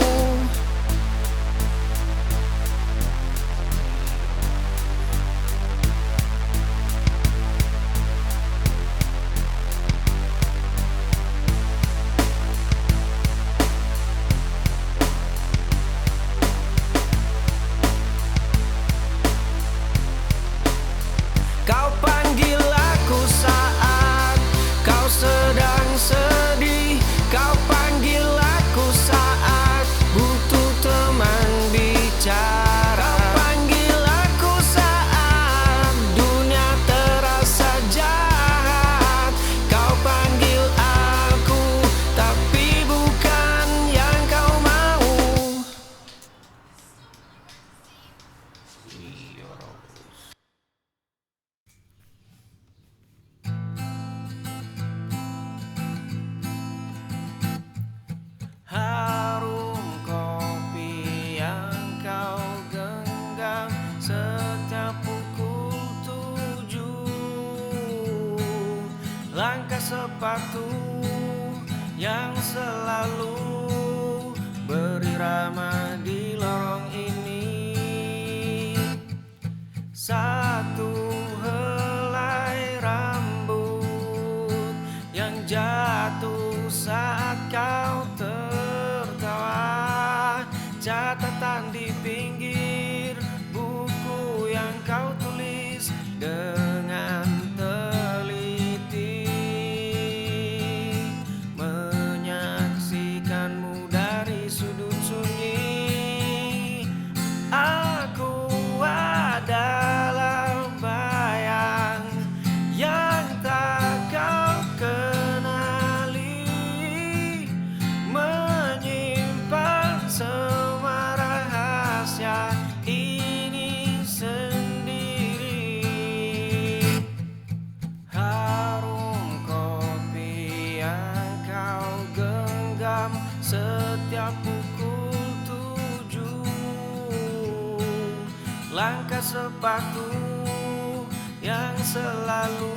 [SPEAKER 4] Kau panggil aku saat kau sedang sedih. Kau panggil aku saat butuh teman bicara. Kau panggil aku saat dunia terasa jahat. Kau panggil aku, tapi bukan yang kau mau. Harum kopi yang kau genggam setiap pukul 7. Langkah sepatu yang selalu berirama di lorong ini. Satu helai rambut yang jatuh saat kau tertawa. Catatan di pinggir buku yang kau tulis dengan teliti. Menyaksikanmu dari sudut sunyi. Aku adalah bayang yang tak kau kenali, menyimpan semua rahasia ini sendiri. Harum kopi yang kau genggam setiap pukul 7. Langkah sepatu yang selalu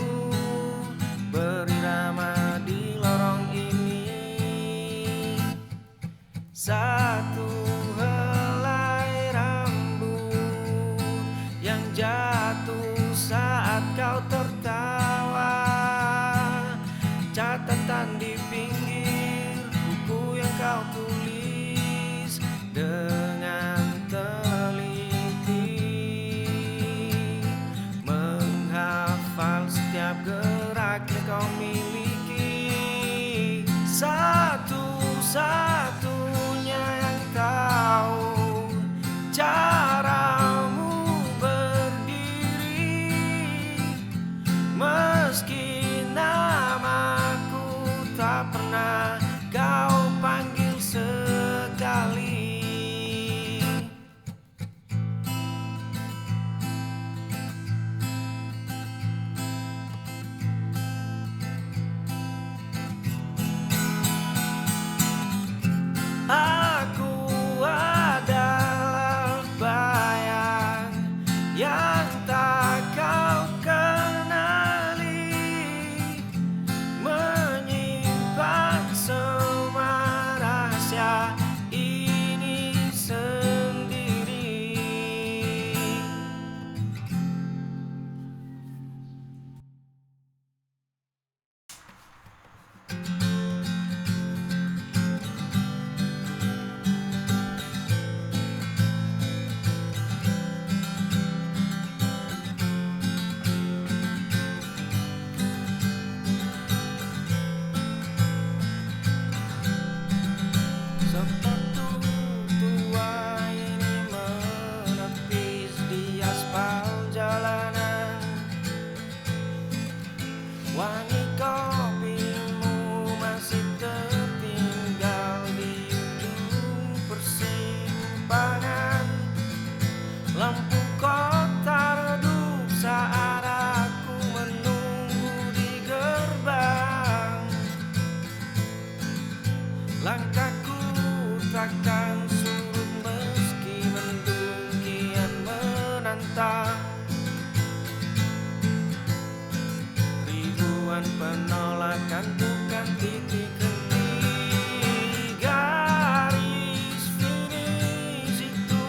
[SPEAKER 4] berirama di lorong ini. Satu helai rambut yang jatuh saat kau tertawa. Catatan di pinggir buku yang kau tulis dengan teliti. Menghafal setiap gerak yang kau miliki. Langkahku takkan surut meski mendung kian menantang. Ribuan penolakan bukan titik henti. Garis finish itu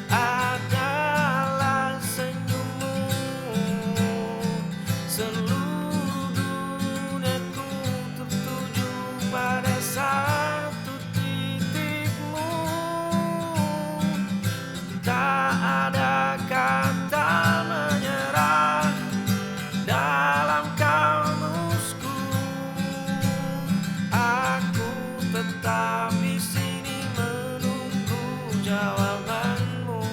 [SPEAKER 4] adalah senyummu. Seluruh duniaku tertuju pada satu titikmu. Tak ada kata menyerah dalam kamusku. Aku tetap di sini menunggu jawabanmu.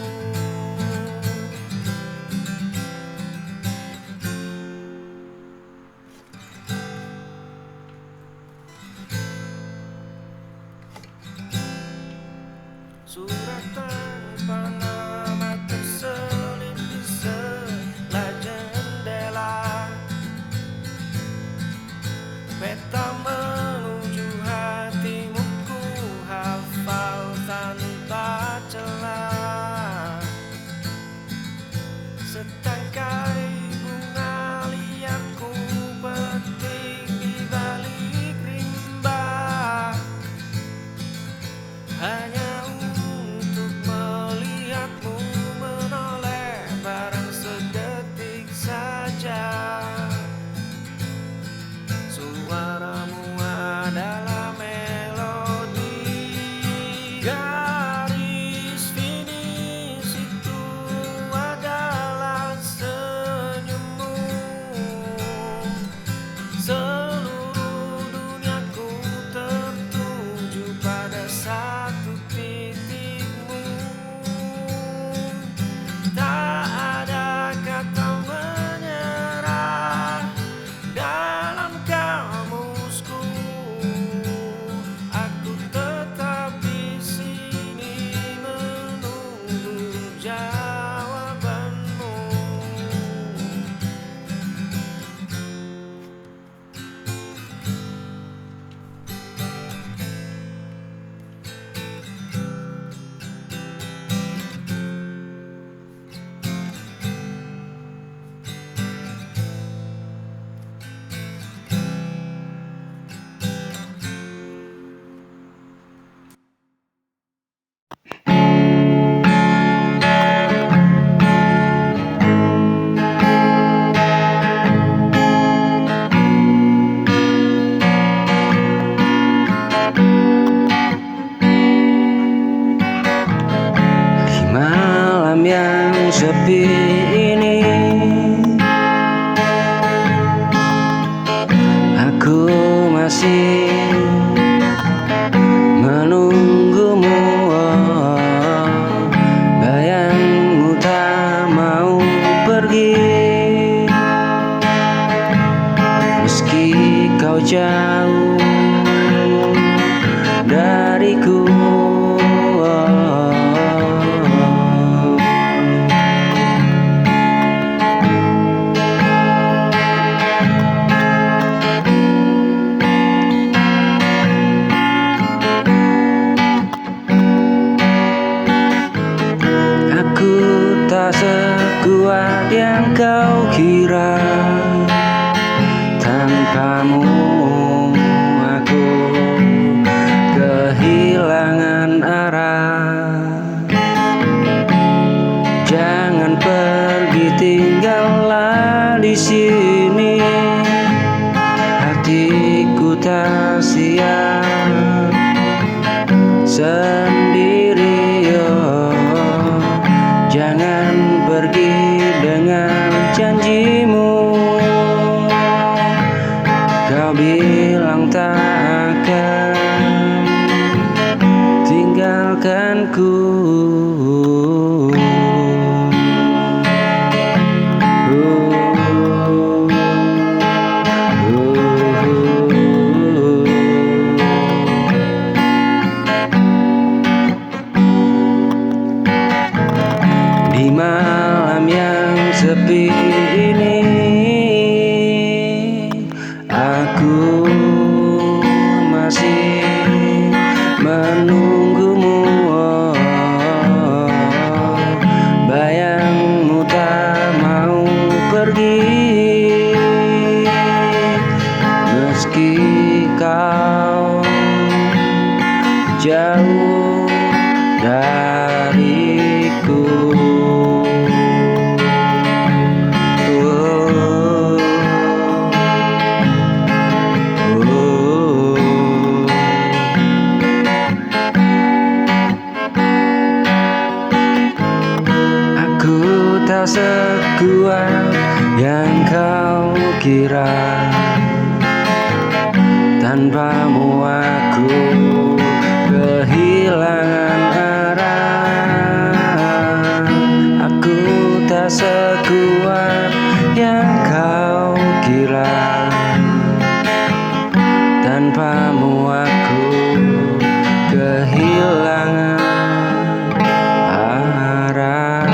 [SPEAKER 4] Surat tanpa nama terselip di sela jendela. Peta menuju hatimu ku hafal tanpa celah. Setangkai bunga liar ku petik di balik rimba. Hanya untuk melihatmu menoleh barang sedetik saja. Suaramu adalah melodi. Garis finish itu adalah senyummu. Seluruh duniaku tertuju pada satu titikmu. Tak ada kata menyerah dalam kamusku. Aku tetap di sini menunggu jawabanmu.
[SPEAKER 5] Malam yang sepi ini, aku masih menunggumu. Bayangmu tak mau pergi, meski kau jauh dariku. Tak sekuat yang kau kira. Tanpamu aku kehilangan arah. Jangan pergi, tinggallah di sini. Hatiku tak siap sendiri. Jangan pergi dengan janjimu. Kau bilang tak akan tinggalkanku. Di malam yang sepi ini, aku masih Tanpamu aku kehilangan arah. Aku tak sekuat yang kau kira. Tanpamu aku kehilangan arah.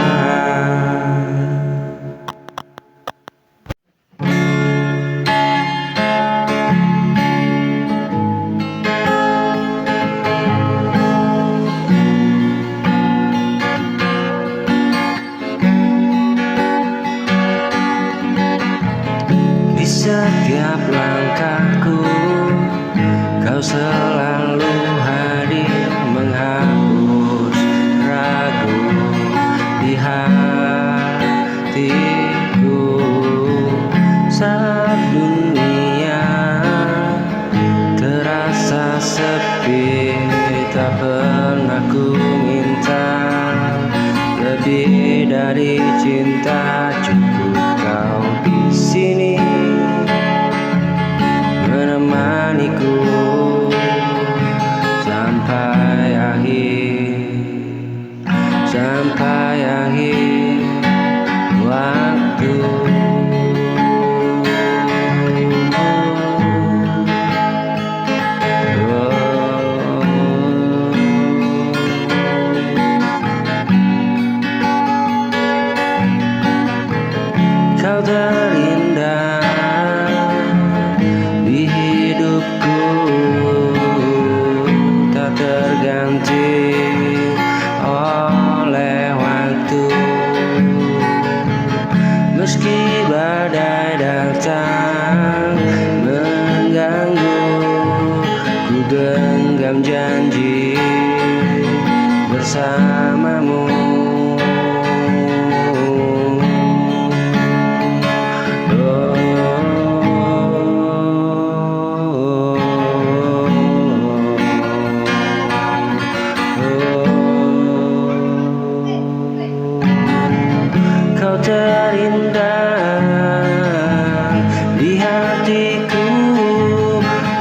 [SPEAKER 5] Di setiap langkahku kau selalu hadir, menghapus ragu di hatiku. Saat dunia terasa sepi, tak pernah ku minta lebih dari cinta. Cukup kau di sini menemaniku sampai akhir waktu. Kau terindah di hidupku, tak terganti oleh waktu. Meski badai datang mengganggu, ku genggam janji bersamamu. Kau terindah di hatiku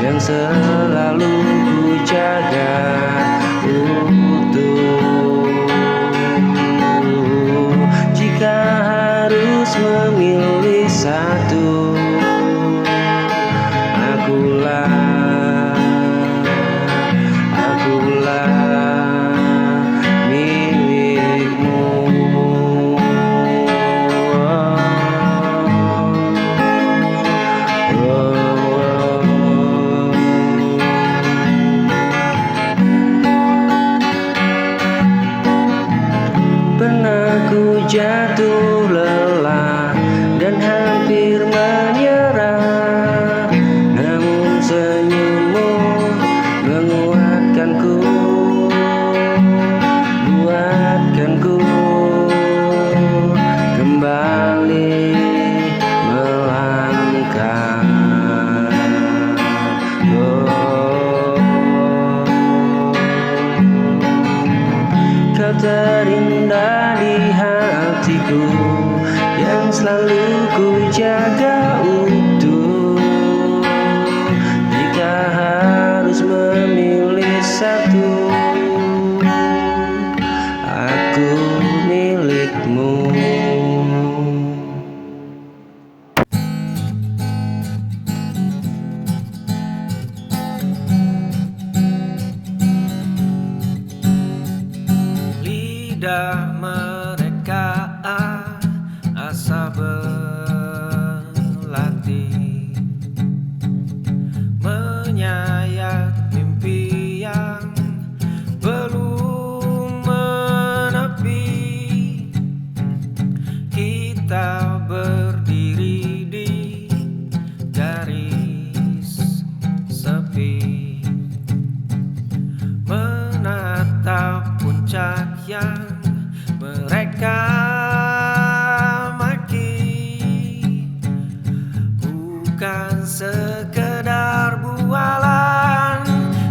[SPEAKER 5] yang selalu ku jaga utuh. Jika harus memilih satu, akulah milikmu. Pernah ku jatuh lelah dan hampir menyerah, namun senyummu menguatkanku, buatkanku kembali melangkah. Kau terindah di hatiku yang selalu ku jaga utuh. Jika harus memilih satu, aku milikmu.
[SPEAKER 4] Lidah mereka asa berlatih, menyayat mimpi yang belum menepi. Kita berdiri di garis sepi, menatap puncak yang mereka maki. Bukan sekedar bualan,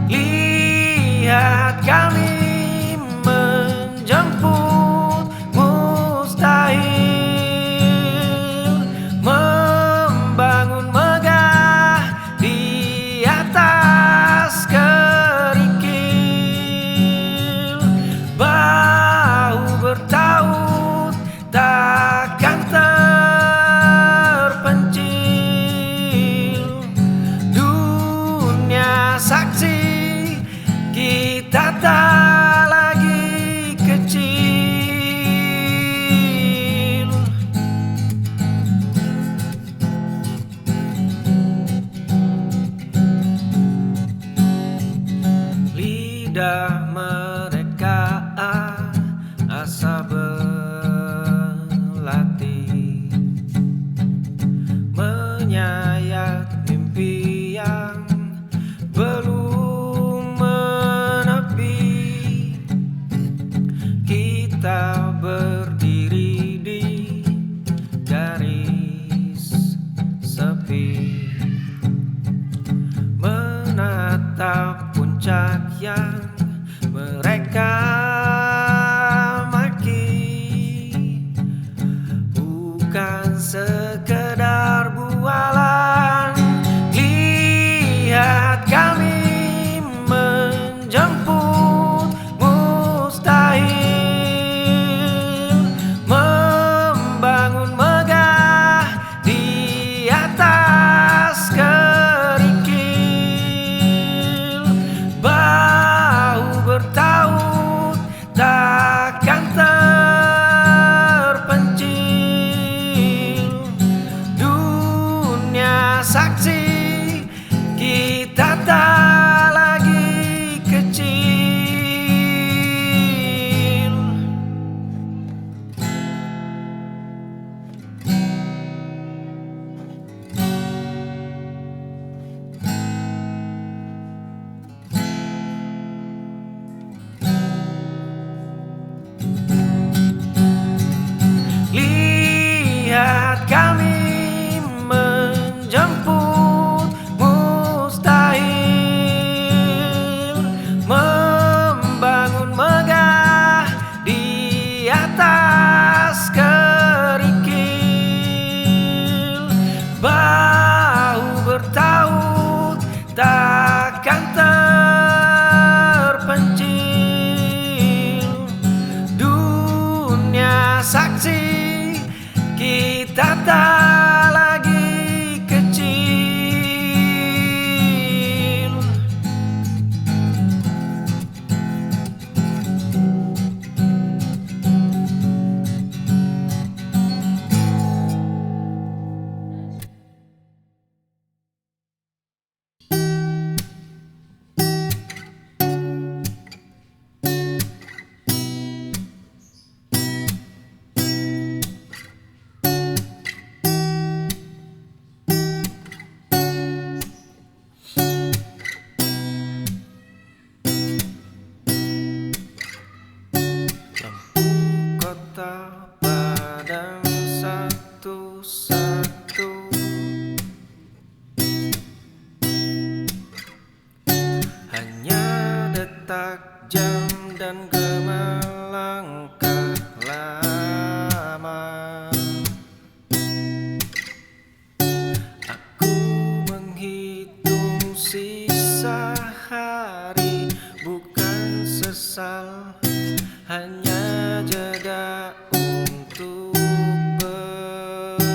[SPEAKER 4] lihat kami menjemput mustahil, membangun megah di atas lidah mereka asa berlatih menyayat mimpi yang belum menepi. Kita berdiri di garis sepi, menatap puncak yang mereka maki. Bukan sekedar bualan, lihat kami menjemput mustahil, membangun megah di atas kerikil. Bahu bertaut takkan terpencil, dunia saksi kita tak lagi kecil. Lihat kami menjemput mustahil, membangun megah di atas kerikil. Bahu bertaut takkan terpencil, dunia saksi kita tak lagi kecil. Kota padam satu-satu, hanya detak jam dan gema langkah lama. Aku menghitung sisa hari, bukan sesal, hanya jeda untuk bernafas.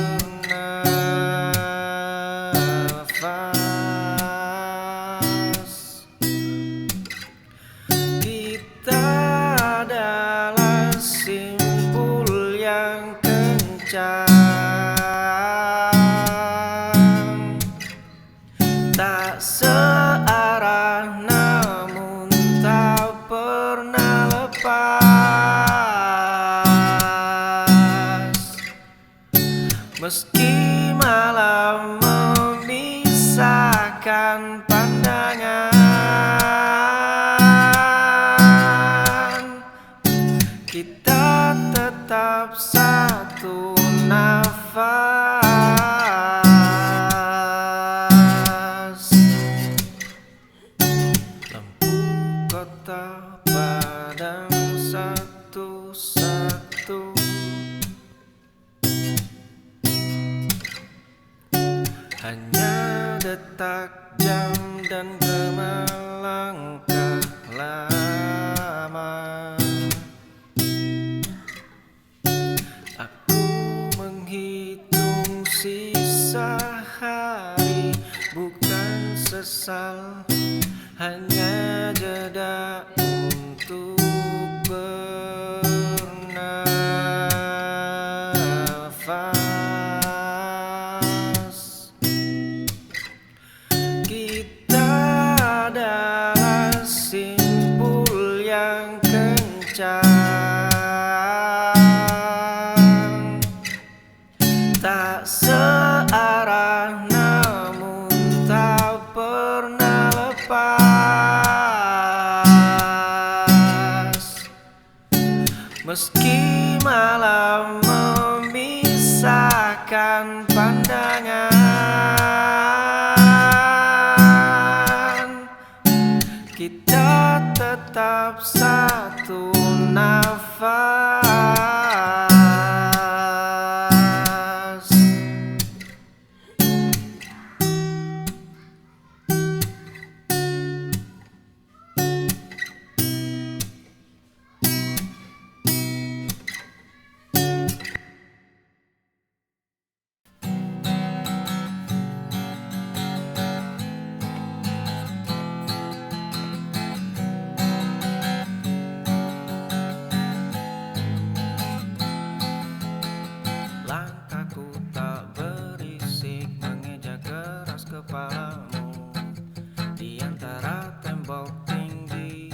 [SPEAKER 4] Kita adalah simpul yang kencang, tak searah namun tak pernah lepas. Meski malam memisahkan pandangan, kita tetap satu nafas. Lampu kota padam satu-satu, hanya detak jam dan gema langkah lama. Aku menghitung sisa hari, bukan sesal, hanya jeda untuk bernafas. Kita adalah simpul Meski malam memisahkan pandangan, kita tetap satu nafas. Langkahku tak berisik mengeja keras kepalamu di antara tembok tinggi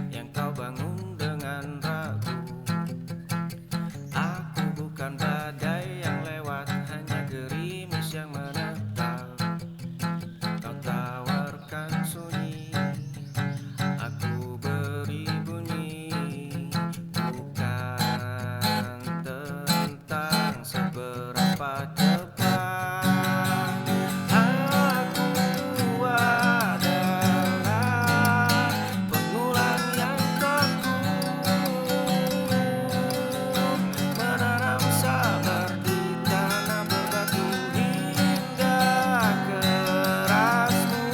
[SPEAKER 4] yang kau bangun dengan ragu. Aku bukan badai yang lewat, hanya gerimis yang menetap. Kau tawarkan sunyi, aku beri bunyi. Bukan tentang seberapa cepat aku adalah pengulang yang takut menanam sabar di tanah berbatu hingga kerasmu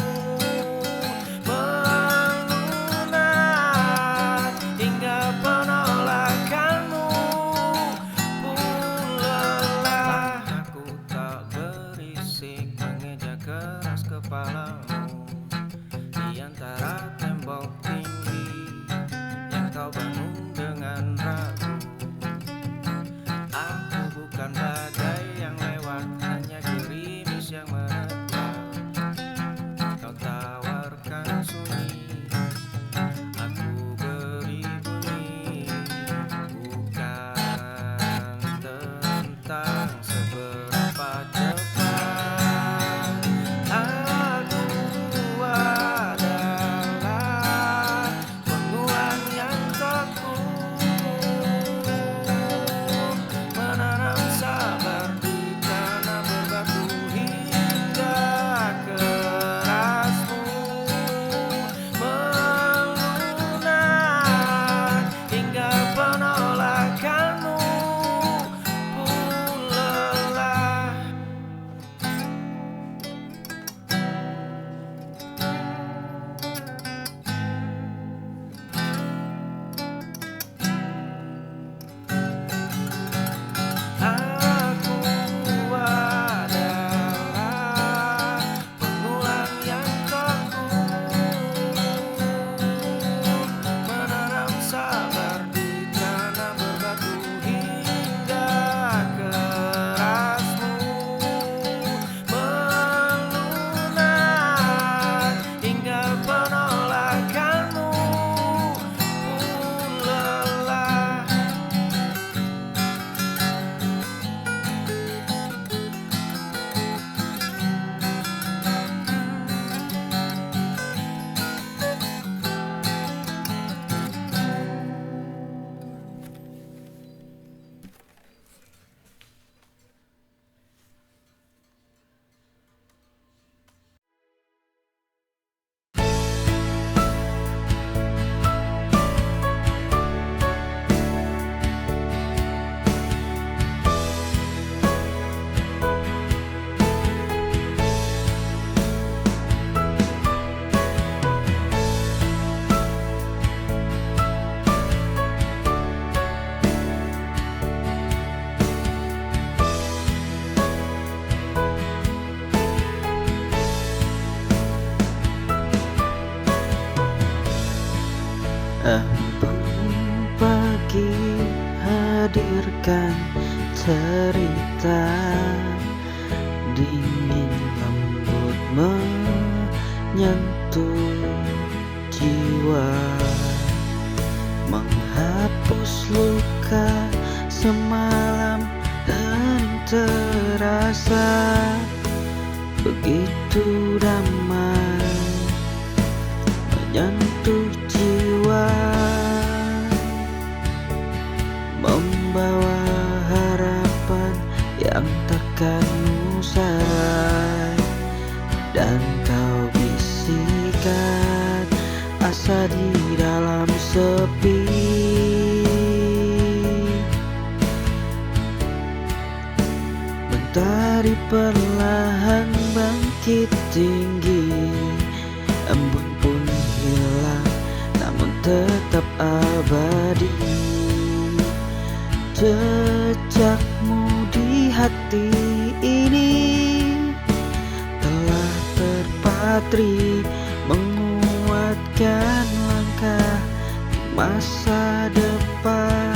[SPEAKER 4] melunak hingga penolakanmu pun lelah. Aku tak berisik mengeja keras kepalamu di antara tembok tinggi yang kau bangun dengan ragu. Aku bukan badai yang lewat, hanya gerimis yang menetap. Kau tawarkan sunyi, aku beri bunyi. Bukan tentang seberapa cepat aku adalah pengulang yang takut menanam sabar di tanah berbatu hingga kerasmu melunak hingga penolakanmu pun lelah. Aku adalah pengulang yang takut menanam sabar di tanah berbatu hingga kerasmu melunak hingga penolakanmu pun lelah.
[SPEAKER 6] Embun pagi hadirkan cerita dingin lembut menyentuh jiwa, menghapus luka semalam dan terasa begitu damai menyentuh jiwa. asa di dalam sepi. Mentari perlahan bangkit tinggi, embun pun hilang namun tetap abadi. Jejakmu di hati ini telah terpatri, menguatkan langkah di masa depan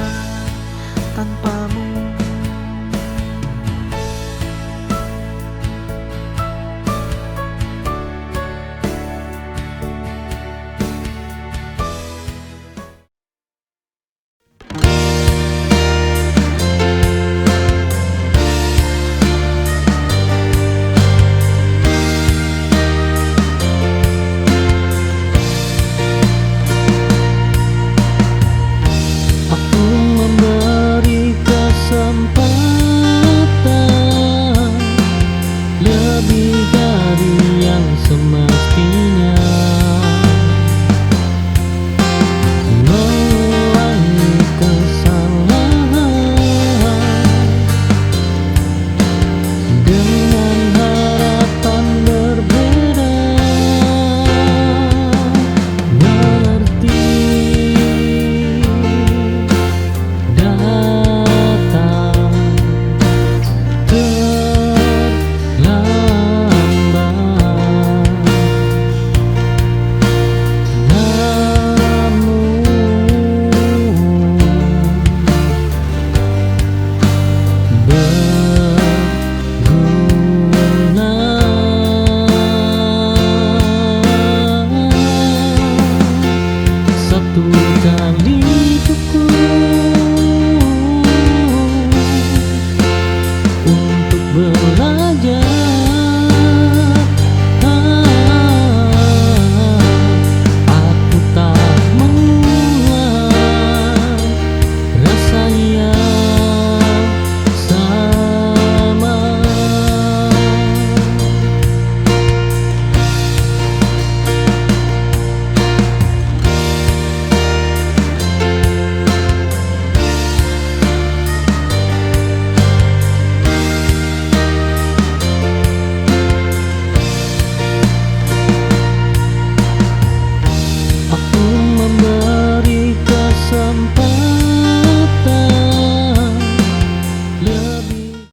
[SPEAKER 6] tanpamu.
[SPEAKER 7] Aku memberi kesempatan lebih dari yang semestinya, mengulangi kesalahan dengan harapan berbeda. Mengerti datang terlambat, namun berguna. Satu kali